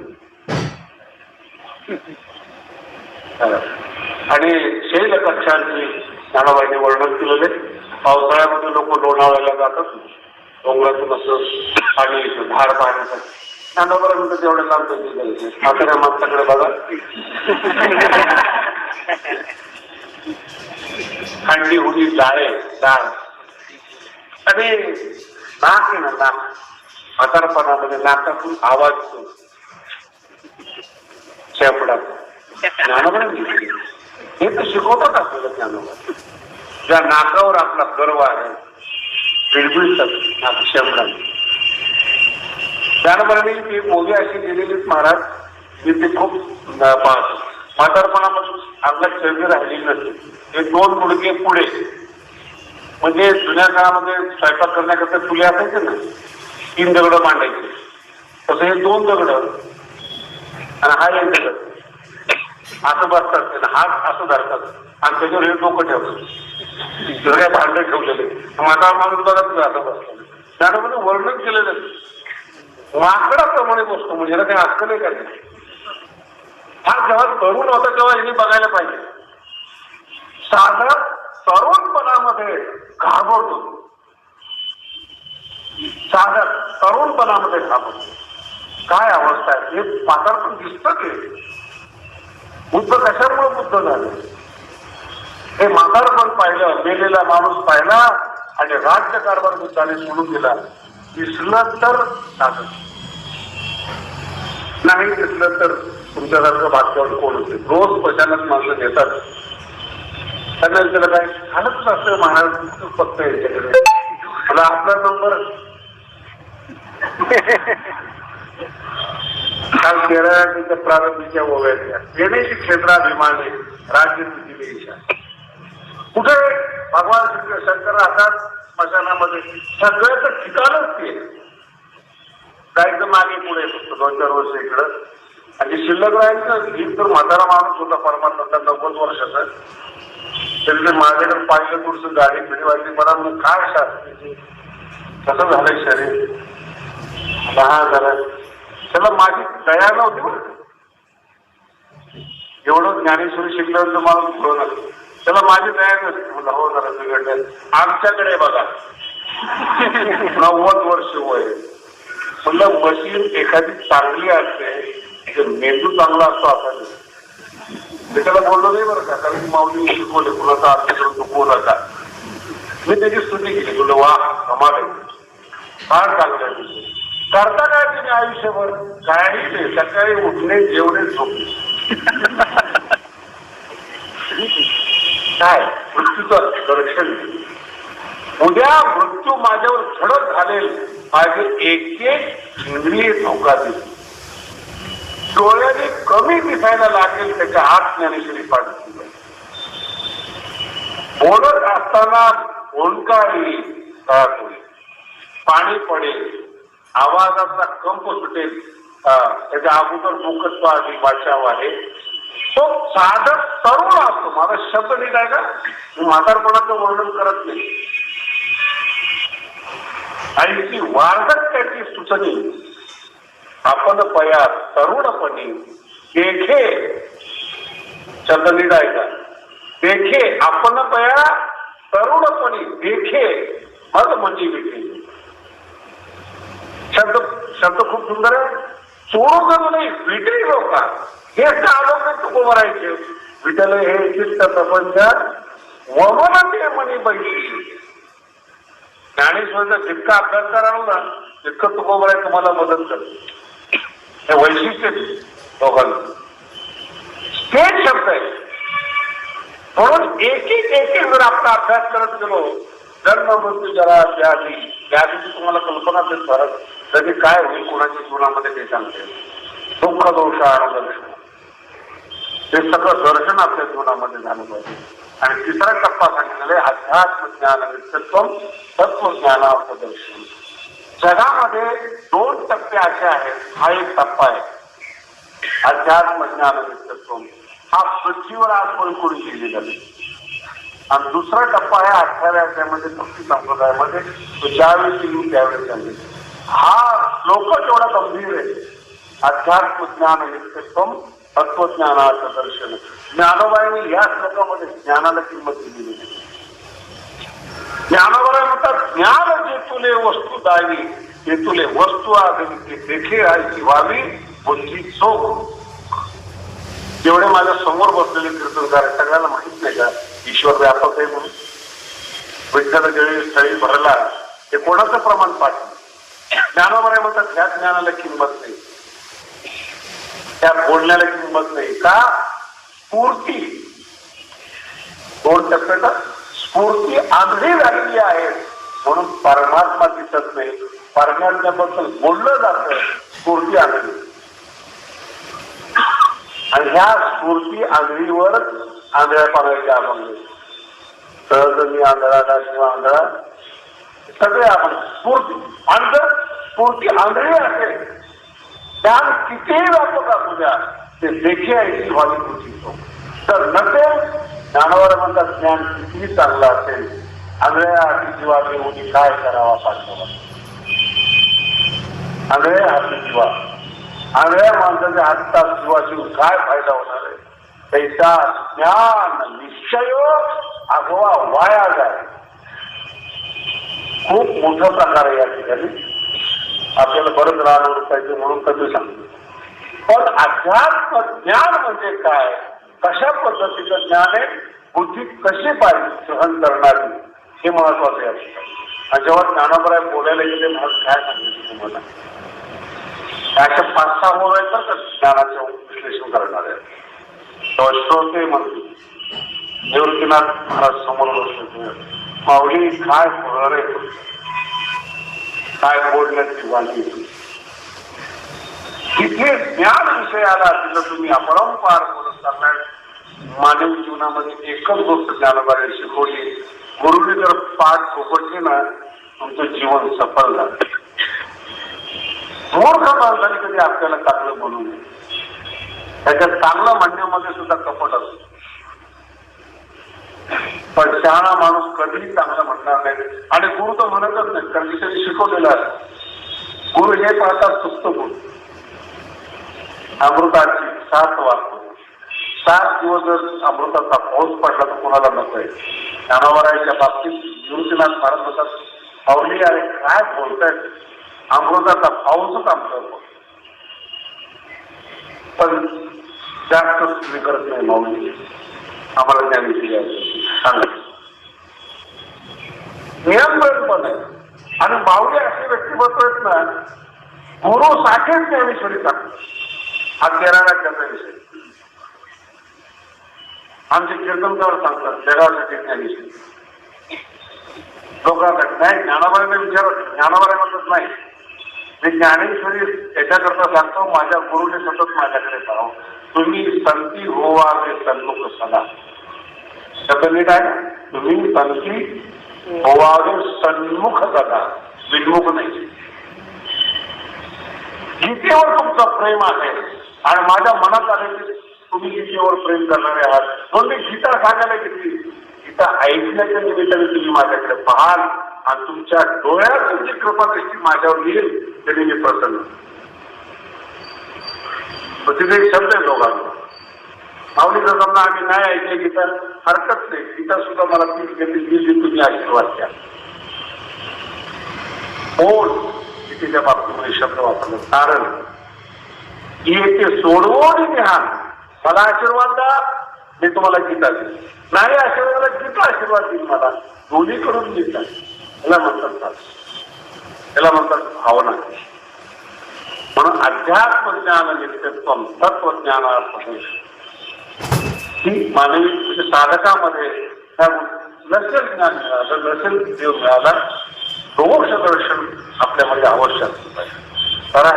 आणि शैल कक्षांची ज्ञानोबांनी वर्णन केलेले. पावसाळ्यामध्ये लोक लोणावळ्याला जातात, डोंगरातून असं पाणी धार पाहण्यासाठी. ज्ञानोबांना तेवढे लांब जायचे. म्हाताऱ्या माणसाकडे बघा, थंडी होती डाळे डाळ, आणि नाक आहे ना, नाक म्हातारपणामध्ये नाकातून आवाज शेपडाचा. ज्ञानोबा हे तर शिकवतात आपल्याला. ज्ञानोबा ज्या नाकावर आपला गर्व आहे, बिडबिडतात शेपडा. ज्ञानोबांनी ती मोदी अशी गेलेलीच महाराज, मी ते खूप पाहतो. म्हातारपणापासून अंगात चरबी राहिलेली नसते. हे 2 गुडघे पुढे, म्हणजे जुन्या काळामध्ये स्वयंपाक करण्याकरता चुले असायचे ना, 3 दगड मांडायचे. तसं हे 2 दगड आणि हा 1 दगड असं बसतात, हात असं धरतात आणि त्याच्यावर हे डोकं ठेवतात. सगळ्या भांडे ठेवलेले. माझा माणूस बघा तुझं असं बसतो. त्यामध्ये वर्णन केलेलं माकडाप्रमाणे बसतो, म्हणजे याला काही अक्कल आहे का नाही. हा जेव्हा तरुण होता तेव्हा यांनी बघायला पाहिजे. साधक तरुणपणामध्ये घाबरतो, साधक तरुणपणामध्ये घाबरतो. काय अवस्था आहे हे म्हातारपण दिसतं की. बुद्ध कशामुळे बुद्ध झाले, हे म्हातारपण पाहिलं, मेलेला माणूस पाहिला आणि राज्यकारभार बुद्धाने सोडून दिला. दिसलं तर साधक, नाही दिसलं तर तुमच्यासारखं भाग्यवान कोण होते. रोज पशानात माणसं घेतात, त्यांना त्याला काय झालंच असतं. महाराज फक्त यांच्याकडे मला आपला नंबर काल केरळच्या प्रारंभीच्या ओव्यातल्या येण्याची क्षेत्राभिमाने राज्य तुझी इच्छा. कुठे भगवान शंकर राहतात स्मशानामध्ये, सगळ्याचं ठिकाणच ते. जायचं मागे पुढे फक्त 2-4 वर्ष इकडं, आणि शिल्लक राहायचं. ही तर म्हातारा माणूस होता परमात्मा, 90 वर्षाचा. तरी माझ्याकडे पाहिलं थोडस गाडी फिरी वाजली, मला मग काय शास्त्री कसं झालंय शरीर, 10,000. त्याला माझी दया नव्हती बरं. एवढं ज्ञानेश्वरी शिकल्यावर माणूस बोलणार, त्याला माझी दया नसते. मला हो जरा बिघडलं. आमच्याकडे बघा 90 वर्ष वय. म्हणलं मशीन एखादी चांगली असते, मेंदू चांगला असतो आपण. त्याला बोललो नाही बरं का, कारण माऊली शिकवले कुणाचा अर्थ करून दुखवू नका. मी त्याची स्तुती केली, बोललो वा कमाल आहे, फार चांगलं आहे. करता काय तुम्ही आयुष्यभर? काही नाही, सकाळी उठणे, जेवणे, झोपणे. काय मृत्यूचं दर्शन. उद्या मृत्यू माझ्यावर झडप घालेल, माझे एक इंद्रिय धोका देईल. डोळ्याने कमी दिसायला लागेल, त्याच्या हात ज्ञानेश्वरी पाडतील. बोलत असताना ओंकारी पाणी पडेल, आवाजाचा कंप सुटेल, त्याच्या अगोदर मुखत्व आधी वाचाव आहे. तो साधक तरुण असतो. माझा शब्द नीट आहे का, मी म्हातारपणाचं वर्णन करत नाही. आणि ती वार्धक्याची सुचनी आपण पया तरुणपणी देखे, शब्द नीट आहे का, देखे आपण पया तरुणपणी देखे मग म्हणजे विखे. शब्द खूप सुंदर आहे. सोडू का नाही विटे लोका, हे आलोक तुको भरायचे. विठल हे चित्त प्रपंच वमन ते मनी बैठी. ज्ञानेश्वरीचा जितका अभ्यास कराल ना तितकं तुकोबराय तुम्हाला मदत करते. हे वैशिष्ट्य दोघांचं तेच शब्द आहे. म्हणून एक एक जर आपण अभ्यास करत गेलो, जन्म मृत्यू जरा व्याधी व्याधीची तुम्हाला कल्पना देत फरक तरी काय होईल कोणाच्या जीवनामध्ये ते सांगते. दुःख दोष दर्शन हे सगळं दर्शन आपल्या जीवनामध्ये झालं पाहिजे. आणि तिसरा टप्पा सांगितलेला आहे अध्यात्म ज्ञान नित्यत्व तत्वज्ञानार्थ दर्शन. जगामध्ये 2 टप्पे असे आहेत. हा एक टप्पा आहे अध्यात्म ज्ञान नित्यत्व. हा पृथ्वीवर आज कोणी लिहिलेला नाही. आणि दुसरा टप्पा आहे 18व्या अध्यायामध्ये भक्ती संप्रदायामध्ये ज्यावेळी लिहून त्यावेळेस सांगितले. हा श्लोक तेवढा गंभीर आहे. अध्यात्म ज्ञान नित्यत्व तत्वज्ञानार्थ दर्शन. ज्ञानोबाईंनी या श्लोकामध्ये ज्ञानाला किंमत दिलेली नाही. ज्ञानोबाई म्हणतात ज्ञान जे तुले वस्तू दावी ते तुले वस्तू आगवी ते देखे आयची व्हावी बुद्धी चोख. जेवढे माझ्या समोर बसलेले कीर्तनकार सगळ्यांना माहित नाही का ईश्वर व्यापक आहे म्हणून. विठ्ठल जळी स्थळी भरला हे कोणाचं प्रमाण पाठवलं. ज्ञानोबाई म्हणतात ह्या ज्ञानाला किंमत नाही, त्या बोलण्याला किंमत नाही. का स्फूर्ती 2 टप्प्यात स्फूर्ती आंधळी झालेली आहे म्हणून परमात्मा दिसत नाही. परमात्म्याबद्दल बोललं जातं स्फूर्ती आंधळी. आणि ह्या स्फूर्ती आंधळीवर आंधळ्या पाण्याचे आपण सहज मी आंधळा किंवा आंधळा सगळे आपण स्फूर्ती स्फूर्ती आंधळी असेल ज्ञान कितीही व्यापक असू द्या ते देखील ऐकली व्हावी कृती. तर नसेल ज्ञानावर म्हणतात ज्ञान कितीही चांगलं असेल आंधळ्या हाती जीवा घेऊन काय करावा पाठवा. आंधळ्या हाती जीवा आंधळ्या माणसाच्या हातात जीवाची काय फायदा होणार आहे. त्याचा ज्ञान निश्चय अगवा वाया जाय. खूप मोठा प्रकार आहे या ठिकाणी. आपल्याला बरंच राहणार पाहिजे म्हणून कधी सांगतो. पण अध्यात्म ज्ञान म्हणजे काय, कशा पद्धतीचं ज्ञान आहे, बुद्धी कशी पाहिजे सहन करणारी हे महत्वाचं आहे. आणि जेव्हा ज्ञानोबराय बोलायला गेले मला काय सांगितलं तुम्हाला अशा 5-6 बोल आहेत तर ज्ञानाचं विश्लेषण करणार आहे. तेव्हा श्रोते म्हणतो निवृत्तीनाथ महाराज समोर बसले माऊली काय बोलणार आहे, काय बोलण्याची वाली तिथे ज्ञान विषय आला तिथं तुम्ही अपरंपार बोलत चाललाय. मानवी जीवनामध्ये एकच गोष्ट ज्ञानोबाई शिकवली, गुरुने जर पाठ फोपटली ना तुमचं जीवन सफल झालं. मूर्ख माणसाने कधी आपल्याला चांगलं बोलू नये. त्याच्या चांगलं म्हणण्यामध्ये सुद्धा कपट असतो. पण शहाणा माणूस कधीही चांगलं म्हणणार नाही. आणि गुरु तर म्हणतच नाही कारण त्यांनी शिकवलेलं आहे. गुरु हे पाहतात सुप्त गुरु अमृताची 7 वाजता 7 दिवस जर अमृताचा पाऊस पडला तर कोणाला नकोय. ज्ञानोबरायच्या बाबतीत निवृत्तीनाथ महाराज म्हणतात पावली अरे काय बोलतायत अमृताचा पाऊसच आमचं. पण जास्त तुम्ही करत नाही माऊली आम्हाला ज्ञान सांगा नियंत्रण पण आहे. आणि माऊली असे व्यक्तिमत्व आहेत ना गुरु साठीच ज्ञानेश्वरी सांगतात. हा 13व्या विषय आमचे कीर्तनकार सांगतात जगासाठी ज्ञानेश्वरी लोकांसाठी नाही. ज्ञानोबाईंना विचारत ज्ञानोबाई म्हणत नाही मी ज्ञानेश्वरी याच्याकरता सांगतो माझ्या गुरुने सतत माझ्याकडे पाहावं तुम्ही संती होवावे सन्मुख सदा. त्याचं नीट आहे तुम्ही संती होवावे सन्मुख सदा विन्मुख नाही. गीतेवर तुमचं प्रेम आहे आणि माझ्या मनात आले की तुम्ही गीतेवर प्रेम करणारे आहात म्हणून मी गीता सांगायला घेतली. गीता ऐकण्याच्या निमित्ताने तुम्ही माझ्याकडे पाहाल आणि तुमच्या डोळ्यात तुमची कृपा कशी माझ्यावर येईल तरी मी प्रसन्न. तिथे एक शब्द आहे दोघांना माऊलीचा समजा आम्ही नाही ऐकले गीता हरकत नाही. गीता सुद्धा मला तीच घेतली तुम्ही आशीर्वाद द्या. बोल गीतेच्या बाबतीमध्ये शब्द वापरला कारण येते सोडवून घ्या मला आशीर्वाद द्या मी तुम्हाला गीता देईल नाही आशीर्वादाला गीता आशीर्वाद देईल मला दोन्ही कडून गीता. याला म्हणतात त्याला म्हणतात भावना. म्हणून अध्यात्मज्ञान नित्यत्वम तत्वज्ञानार्थ ही मानवी म्हणजे साधकामध्ये नसेल ज्ञान मिळालं, नसेल देव मिळाला, दोष दर्शन आपल्यामध्ये अवश्य असलं पाहिजे. कारण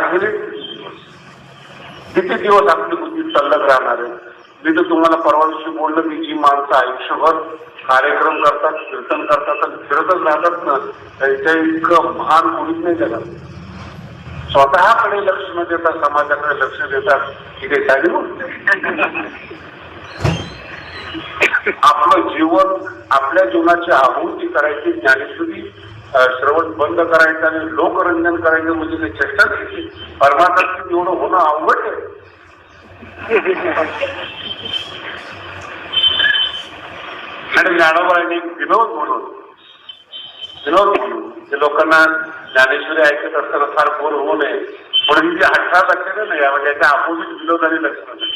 किती दिवस आपली बुद्धी तल्लक राहणार आहे. मी तर तुम्हाला परवा दिवशी बोललं की जी माणसं आयुष्यभर कार्यक्रम करतात, कीर्तन करतात आणि फिरतच राहतात ना, त्यांच्या इतकं महान कोणीच नाही जगात. स्वतःकडे लक्ष न देता समाजाकडे लक्ष देतात ही काही साधी गोष्ट. आपलं जीवन, आपल्या जीवनाची आहुती करायची, ज्ञानेश्वरी श्रवण बंद करायचं आणि लोकरंजन करायचं म्हणजे ते चेष्टा द्यायची. परमात्म्याचं एवढं होणं अवघड आहे. आणि ज्ञानोबांनी विनोद म्हणून ते लोकांना ज्ञानेश्वरी ऐकत असताना फार बोर होऊ नये म्हणून जे 18 लक्षणं नाही म्हणजे त्याच्या अपोजिट विनोदाने लक्षणं नाही.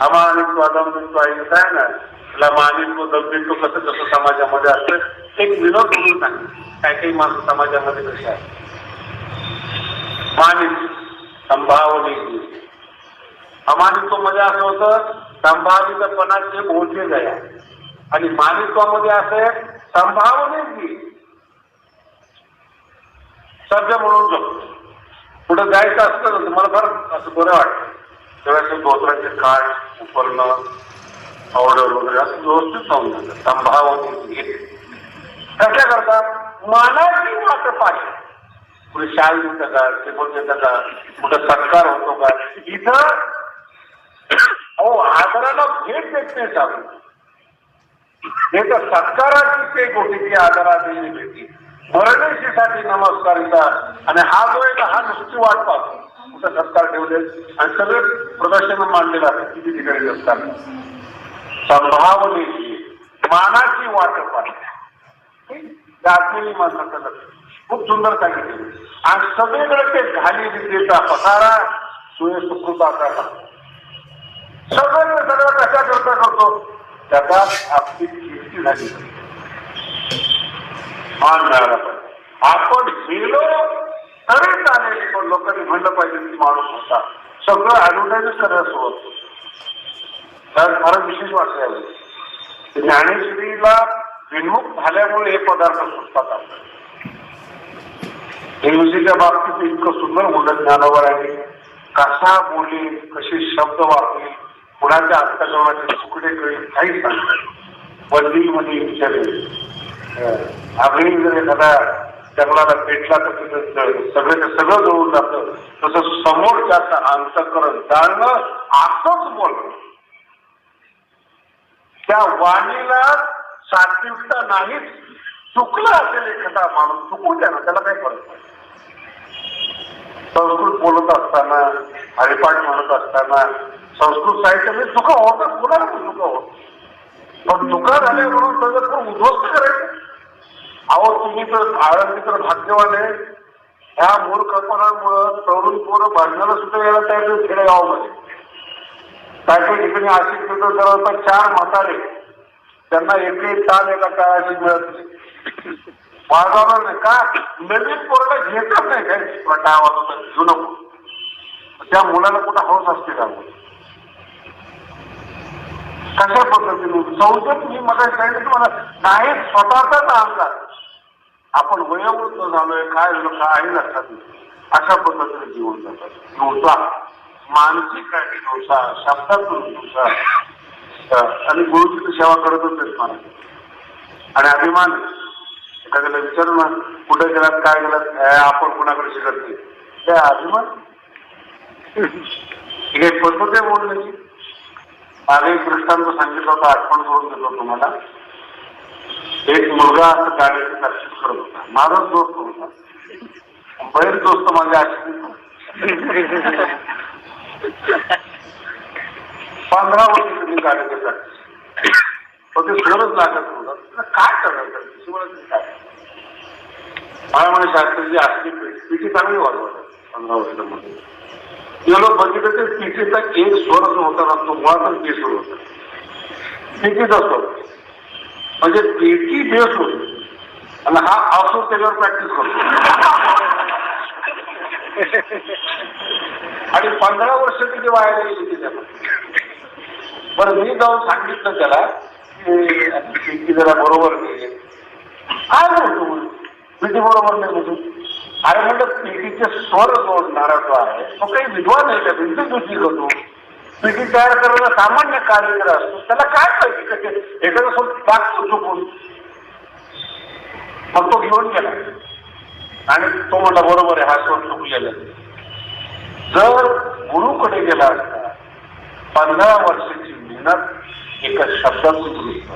अमानित्व अदम्बित्व ऐकत आहे ना, त्याला मानित्व दम्बित्व कसं कसं समाजामध्ये असतं एक विनोद म्हणून सांग. काही माणसं समाजामध्ये कसे आहे. मानित्व संभावनी, अमानित्व मध्ये असं होतं संभावितपणाचे मोठे गया आणि मानित्वामध्ये असं आहे संभावनेची सध्या म्हणून जगतो. पुढे जायचं असतं ना तुम्हाला फार असं बरं वाटतं तेव्हा धोत्राचे काठ उपरणं ऑर्डर वगैरे असं व्यवस्थित जाऊन जातं. संभावने कशा करतात मानाची वाट पाहिजे. पुढे शाल देतं का, टेबल देतं का, कुठं सत्कार होतो का. इथं अहो आदराला भेट देत नाही चालू. हे तर सत्काराची ते गोष्टी आदराची भेटी मरणेशीसाठी नमस्कारिता. आणि हा जो आहे ना हा नुसती वाट पाहतो कुठं सत्कार ठेवले आणि सगळे प्रदर्शन मांडलेलं आहे किती ठिकाणी असतात. संभावनेची मानाची वाट पाहते आत्मेनी माणसाचं खूप सुंदर सांगितले. आणि सगळीकडे ते घाली विद्येचा पसारा सुये सुकृताचा सगळं कशा करता करतो जगात आपली कीर्ती झाली मान मिळाला पाहिजे. आपण गेलो तरी चालेल पण लोकांनी म्हणलं पाहिजे की माणूस होता. सगळं ऍडव्हर्टाईज करायला सुरुवात होतो. तर फार विशेष वाटलं ज्ञानेश्वरीला विन्मुख झाल्यामुळे हे पदार्थ सुटतात. आपल्याला इंग्रजीच्या बाबतीत इतकं सुंदर बोलत ज्ञानोबांनी कसा बोले कसे शब्द वापरले कुणाच्या अंतकरणाचे तुकडे कळी काही सांगतात. बंदीमध्ये विचारले आम्ही जर एखादा जंगलाला पेटला तर तिथं सगळं जळून जातं. तसं समोरच्याचं अंतकरण जाणणं असंच बोलणं. त्या वाणीला सात्विकता नाहीच. चुकला असेल एखादा माणूस चुकून द्या ना, त्याला काही फरक नाही. संस्कृत बोलत असताना हरिपाठ म्हणत असताना संस्कृत साहित्यामध्ये चुका होतात. कुणाला पण चुका होत पण चुका झाल्या म्हणून सगळं पण उद्ध्वस्त करायचं. अहो तुम्ही तर आळंदी तर भाग्यवान आहे. ह्या मूर्खपणामुळं तरुण पोरं भांडणाला सुद्धा यायला तयार खेडेगावामध्ये. काही काही ठिकाणी अशी जवळपास 4 म्हातारे त्यांना एकही ताल एका काळाची मिळत नाही. वाजवणार नाही का नवीन पोरला घेतच नाही काय टाळा घेऊ नको. त्या मुलाला कुठं हौस असते का कशा पद्धतीने संसद तुम्ही मला सांगितलं मला नाही स्वतःचाच अहंकार आपण वयोवृद्ध झालोय काय झालं काही लक्षात नाही. अशा पद्धतीने जीवन जातात. दिवसा मानसिक काळजी दिवसा शब्दातून दिवसा आणि गुरुजीची सेवा करतच आहेत मला. आणि अभिमान एखाद्याला विचारू ना कुठे गेलात काय गेलात आपण कुणाकडे शिकत नाही त्या अभिमान ही एक पद्धत आहे बोलण्याची. मागे एक दृष्टांत सांगितलं होतं आठवण करून देतो तुम्हाला. एक मुलगा असं गाडीची प्रॅक्टिस करत होता. माझाच दोस्त होता. बरेच दोस्त माझ्या अशी 15 वर्ष तुम्ही गाडीची प्रॅक्टिस पण ते सोडच लागत होतं. काय करायचं काय मला म्हणे शास्त्रीची असली पिठी चांगली वाजवतात 15 वर्षामध्ये. गेलो बघितलं ते पिठीचा एक स्वर जो होता ना तो मुळातच बेसूर होता. पिठीचा स्वर म्हणजे पेटी बेस होती आणि हा असो त्याच्यावर प्रॅक्टिस करतो. आणि 15 वर्ष तिथे वाया गेली त्याला. बरं मी जाऊन सांगितलं त्याला की जरा बरोबर नाही काय म्हणतो पीटी बरोबर नाही म्हणतो. अरे म्हणलं पीटीचे स्वर जोडणारा जो आहे तो काही विद्वान आहे का बिंदू बुद्धी करतो. पीटी तयार करायला सामान्य कारिगर असतो त्याला काय पाहिजे कसे एखादा सोबत टाकतो चुकून. मग तो घेऊन गेला आणि तो म्हणला बरोबर आहे हा स्वर चुकलेला. जर गुरुकडे गेला असता 15 वर्षाची मेहनत एका शब्दातून दुरुस्त.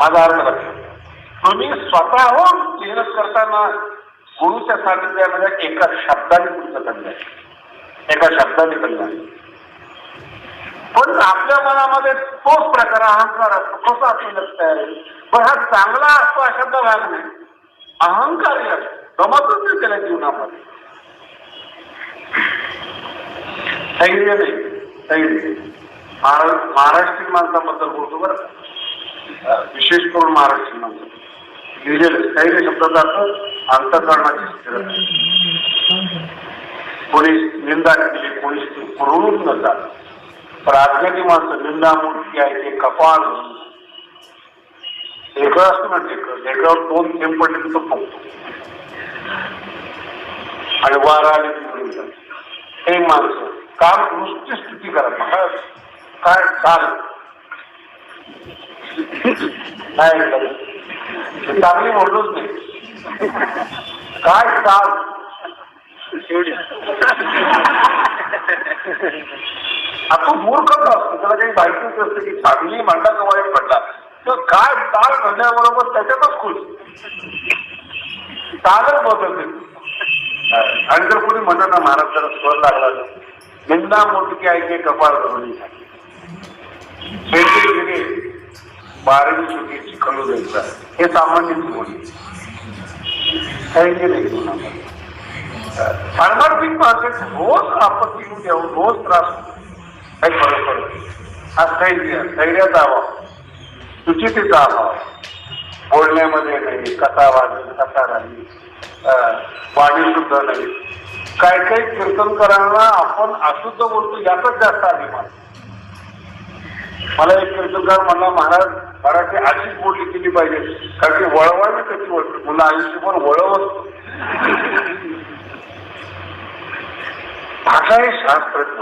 माझा अर्थ लक्षात तुम्ही स्वतःहून मेहनत करताना गुरुच्या सानिध्यामध्ये एका शब्दाने तुमचं कल्याण एका शब्दाने कल्याण. पण आपल्या मनामध्ये तोच प्रकार अहंकार असतो कसा असू शकत. पण हा चांगला असतो हा शब्द भाग नाही अहंकारी असतो जमतच नाही त्याला जीवनामध्ये. धैर्य नाही धैर्य. महाराष्ट्रीय माणसाबद्दल बोलतो बरं विशेष करून महाराष्ट्रीय माणसं लिहिलेलं धैर्य शब्दाचा अर्थ अंतःकरणाची स्थिरता. कोणी निंदा केली कोणी पुरवून न जात. प्राज्ञानी माणसं निंदा मूर्ती आहे ते कपाळ ढेकळ असतो ना ढेकळावर 2 थेंब पडले तर तो फुगतो आणि वारा आले की हे माणसं काम नुसती स्तुती करा काय चाल नाही चांगली म्हणलोच नाही काय चाल आपण मूर्खच असतो त्याला काही माहितीच असतं की चांगली म्हणला का वाईट म्हटला तर काय चाल म्हणण्याबरोबर त्याच्यातच खुश चालच बदलते. आणि जर कोणी म्हणत ना महाराज जरा स्वर लागला निंदा मोठी ऐके कपाळ करून गेले 12वी चुकीची खलू द्यायचा हे सामान्य बोलले काही नाही. पारमार्थिक माणसे रोज आपत्ती येऊन रोज त्रास काही फरक पडतो. हा धैर्याचा अभाव सुचितेचा अभाव बोलण्यामध्ये नाही कथावादी कथा नाही वाणी सुद्धा नाही. काही काही कीर्तनकारांना आपण अशुद्ध बोलतो याचाच जास्त अभिमान. मला एक कीर्तनकार म्हणला महाराज मराठी अशीच बोलली केली पाहिजे कारण की वळवावी कशी वळते मुलं आयुष्यभर वळवत. भाषा हे शास्त्रज्ञ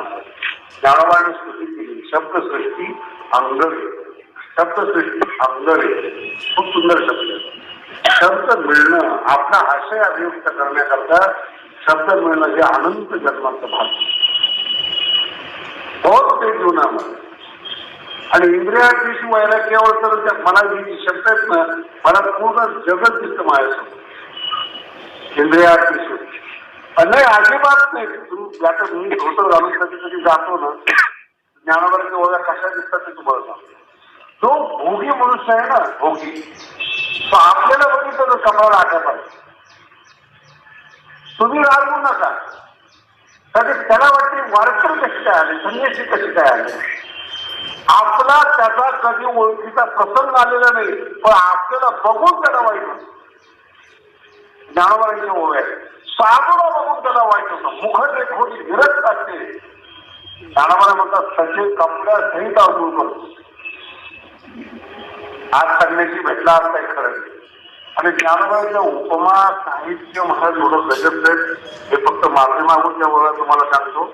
ज्ञानवाणी स्तुती केली शब्दसृष्टी अंगरे शब्दसृष्टी अंगरे खूप सुंदर शब्द. शब्द मिळणं आपला आशय अभिव्यक्त करण्याकरता शब्द मिळणं हे अनंत जन्माचं भाग्य होत ते जीवनामध्ये. आणि इंद्रियाशी वैराग्यावर तर मला जी शब्द आहेत ना मला पूर्ण जगत दिसतं माझ्यासमोर इंद्रियाशी. नाही अजिबात नाही. आता मी धोतर घालून कधी कधी जातो ना ज्ञानावरच्या ओळ्या कशा दिसतात ते तुम्हाला सांगतो. जो भोगी मनुष्य आहे ना भोगी तो आपल्याला बघितलं तर कपाळाला आठ्या पाहिजे. तुम्ही रागवू नका कारण त्याला वाटते वारकरी कशी काय आले संन्यासी कशी काय आले. आपला त्याचा कधी ओळखीचा प्रसंग आलेला नाही पण आपल्याला बघून त्याला वाईट होतं. ज्ञानवारांच्या ओळ्या साधूला बघून त्याला वाईट होतं. मुखट एक होती विरक्त असते. ज्ञानवारा म्हणतात सचिन कपड्या सहित अवघड करतो. आज संन्यासी भेटला असता खरं. आणि ज्ञानवारांच्या उपमा साहित्य महाराज एवढं गजब आहेत हे फक्त माफी मागून त्या वेळा तुम्हाला सांगतो.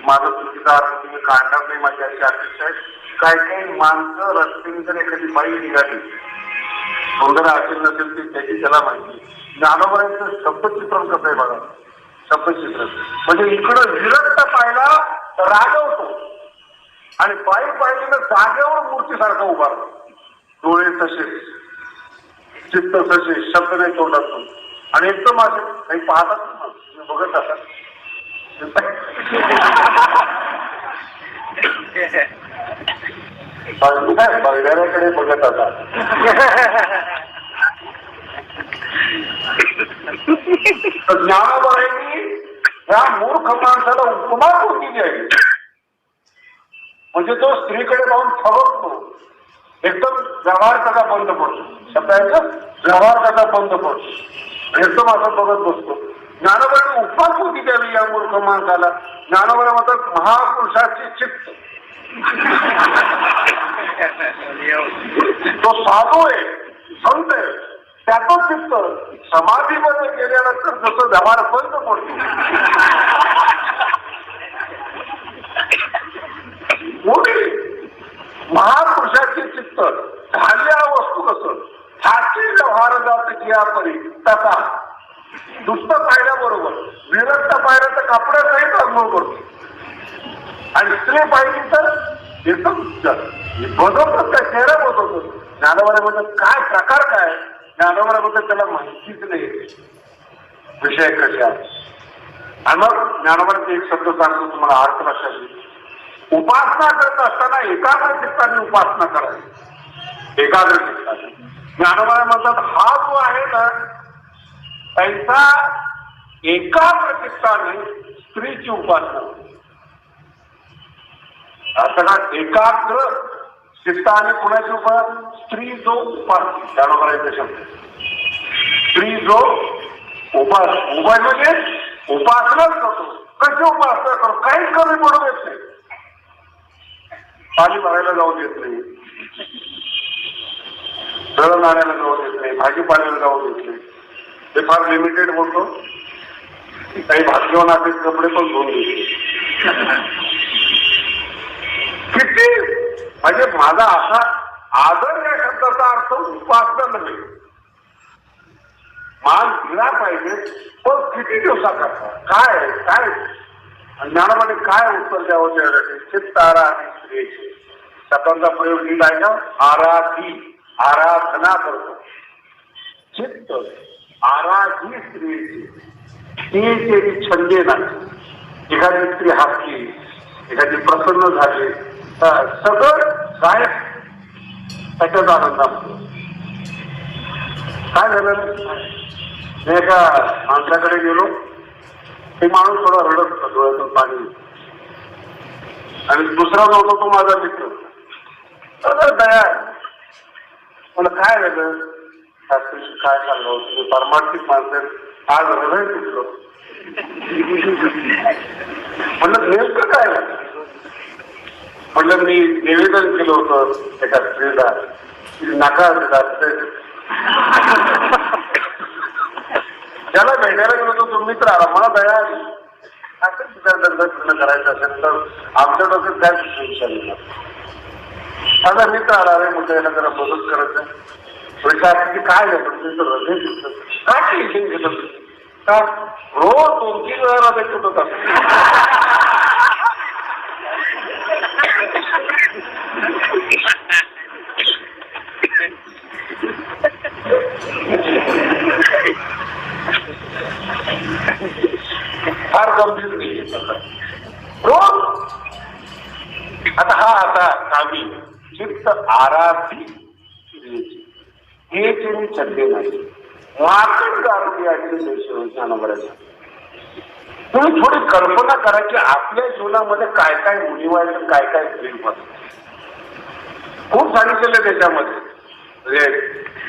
माझं चुकीचा अर्थ तुम्ही काढणार नाही माझी अशी अपेक्षा आहे. काही काही माणसं रस्त्याने जर एखादी बाई निघाली सुंदर असेल नसेल ती त्याची त्याला माहिती. ज्ञानोबाईंचं शब्दचित्रण कसं आहे बघा. शब्दचित्रण म्हणजे इकडं विरक्त पाहिला रागवतो आणि बाई पाहिलेलं जागेवर मूर्तीसारखं उभारतो. डोळे तसेच चित्त तसे शब्द नाही तोंडातून आणि एकदम असे काही पाहतात तुम्ही बघत असाल बघणाऱ्याकडे बघत असाल. ज्ञानोबाईंनी ह्या मूर्ख माणसाला उपमा कोणती आहे म्हणजे तो स्त्रीकडे जाऊन थबकतो एकदम व्यवहार कसा बंद पडतो, शब्दाचा व्यवहार कसा बंद पडतो, एकदम असं बघत बसतो. ज्ञानोबाने उपवास होती द्यावी या मूर्ख माणसाला. ज्ञानोबा म्हणतात महापुरुषाची चित्त. तो साधू आहे, संत आहे, त्याचं चित्त समाधीमध्ये गेल्यानंतर जसं व्यवहार बंद पडतो, महापुरुषाची चित्त झाल्या वस्तू कसं ठाकी व्यवहार जात जिया परी तसा नुसतं पाहिल्याबरोबर विरक्त पाहिलं तर कपड्याचाही अनुभव करतो. आणि स्त्री पाहिली तर एकदम बदलतो, त्या चेहरा बदलतो. ज्ञानोबामध्ये काय प्रकार काय, ज्ञानोबामध्ये त्याला माहितीच नाही विषय कशा. आणि मग ज्ञानोबाने एक शब्द सांगतो तुम्हाला, अर्थ लक्षात येईल. उपासना करत असताना एकाग्र चित्ताने उपासना करायची, एकाग्र चित्ताने. ज्ञानोबा म्हणतात हा जो आहे ना त्यांचा एकाग्र चित्ताने स्त्रीची उपासना. असं एकाग्र चित्ताने कुणाची उपासना, स्त्री जो उपासना. ज्ञानोबाचा शब्द स्त्री जो उपाय म्हणजे उपासनाच करतो. कशी उपासना करतो, काहीच कमी पडू देत नाही, पाणी भरायला जाऊ देत नाही, दळण आणायला जाऊ देत नाही, भाजीपाल्याला जाऊ देत नाही. ते फार लिमिटेड बोलतो. काही भाग्यवान असेल कपडे पण धुवून देते. किती म्हणजे माझा असा आदर या शब्दाचा अर्थ उपासना नव्हे, मान दिला पाहिजे. पण किती दिवसाकरता काय काय ज्ञानामध्ये काय उत्तर द्यावं त्यासाठी. चित्त आराधी स्त्रीची शब्दांचा प्रयोग लिहिला आहे ना, आराधी आराधना करतो. चित्त आराधी स्त्रीची ती छंदे नाही. एखादी स्त्री हसली, एखादी प्रसन्न झाली, सगळं काय त्याच्यात आनंद असतो. काय झालं, मी एका माणसाकडे गेलो, ते माणूस थोडा रडत होता, डोळ्यातून पाणी. आणि दुसरा नव्हता तो माझा मित्र. दया मला काय झालं, शास्त्रीशी काय चाललं होतं, तुम्ही परमार्थिक माणसं, आज हृदय तुटलं. म्हणलं नेमकं काय झालं. म्हणलं मी निवेदन केलं होतं एका स्त्रीला, नकार दिला. त्याला भेटायला गेलो होतो, तो मित्र आला, मला दया आली. असं तिच्या लग्न करायचं असेल तर आमच्या डोक्यात काय विचारलं. माझा मित्र आला, रे म्हणजे याला जरा मदत करायचं. विचारायची काय झालं, तुमचं हृदय दिसतं, काय टेन्शन घेत का, रोज 2-3 वेळा भेटत होता. फार गंभीर नाही रोज. आता हा आता कामी चित्त आराधी हे मी छंदे नाही. मार्केट आरोग्य ज्ञानोबाचा तुम्ही थोडी कल्पना करा की आपल्या जीवनामध्ये काय काय उणीवायचं, काय काय प्रेम होतं. खूप सांगितलेलं त्याच्यामध्ये, म्हणजे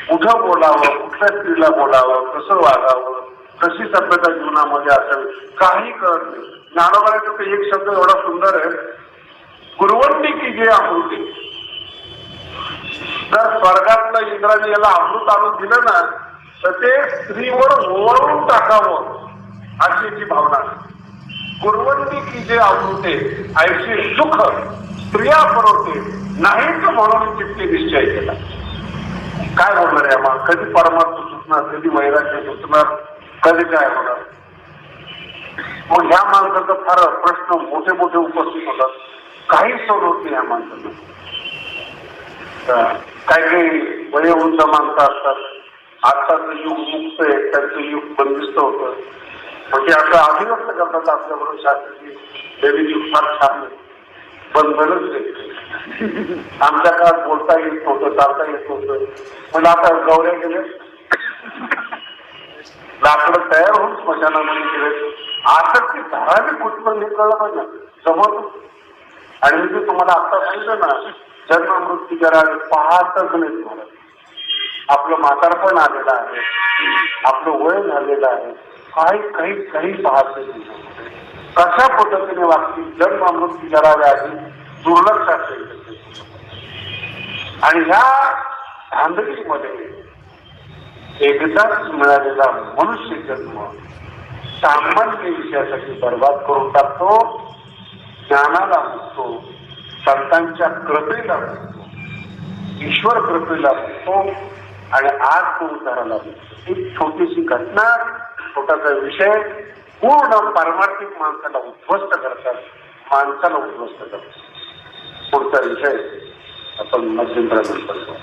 कुठं बोलावं, कुठल्या स्त्रीला बोलावं, कसं वागावं, कशी सभ्यता जीवनामध्ये असेल, काही कळत नाही. ज्ञानोबाचा एक शब्द एवढा सुंदर आहे, गुरुवंडी की जे अमृत. जर स्वर्गातलं इंद्राने याला अमृत आणून दिलं ना, तर ते स्त्रीवर ओवाळून टाकावं अशी याची भावना. गुरुवंडी की जे अमृते ऐशी सुख स्त्रिया पुरवते नाहीच म्हणून चित्ती निश्चय केला. काय बोलणार आहे आम्हाला, कधी परमार्थ सुटणार, कधी वैराग्य सुटणार, कधी काय होणार. मग ह्या माणसाचा फार प्रश्न मोठे मोठे उपस्थित होतात. काही सोड होत नाही ह्या माणसाला. काही काही वयोवृद्ध माणसं असतात, आजचं युग मुक्त आहे, त्यांचं युग बंदिस्त होतं. म्हणजे असं अभिव्यक्त करतात आपल्याबरोबर शास्त्री देवी युग फार छान आहे, बंधनच नाही. आमच्या काळात बोलता येत नव्हतं, चालता येत नव्हतं. पण आता गौऱ्या गेले, लाकडं तयार होऊन स्मशानामध्ये गेले. आसक्ती धारावी कुठपर्यंत कळलं पाहिजे समोर. आणि मी तुम्हाला आता सांगितलं ना, जन्म मृत्यू करावे पाहतच नाहीत मला. आपलं म्हातारपण आलेलं आहे, आपलं वय झालेलं आहे, काही पाहत नाही. कशा पद्धतीने वागतील, जन्म मृत्यू करावे आधी दुर्लक्ष असेल. आणि ह्या धांदलीमध्ये एकदाच मिळालेला मनुष्य जन्म सामान्य विषयासाठी बर्बाद करून टाकतो, ज्ञानाला मुकतो, संतांच्या कृपेला मुकतो, ईश्वर कृपेला मुकतो आणि आज तो उद्धाराला मुकतो. एक छोटीशी घटना, छोटासा विषय पूर्ण पारमार्थिक माणसाला उद्ध्वस्त करतात, माणसाला उद्ध्वस्त करतात. पुढचा विषय आपण मध्यंतरानंतर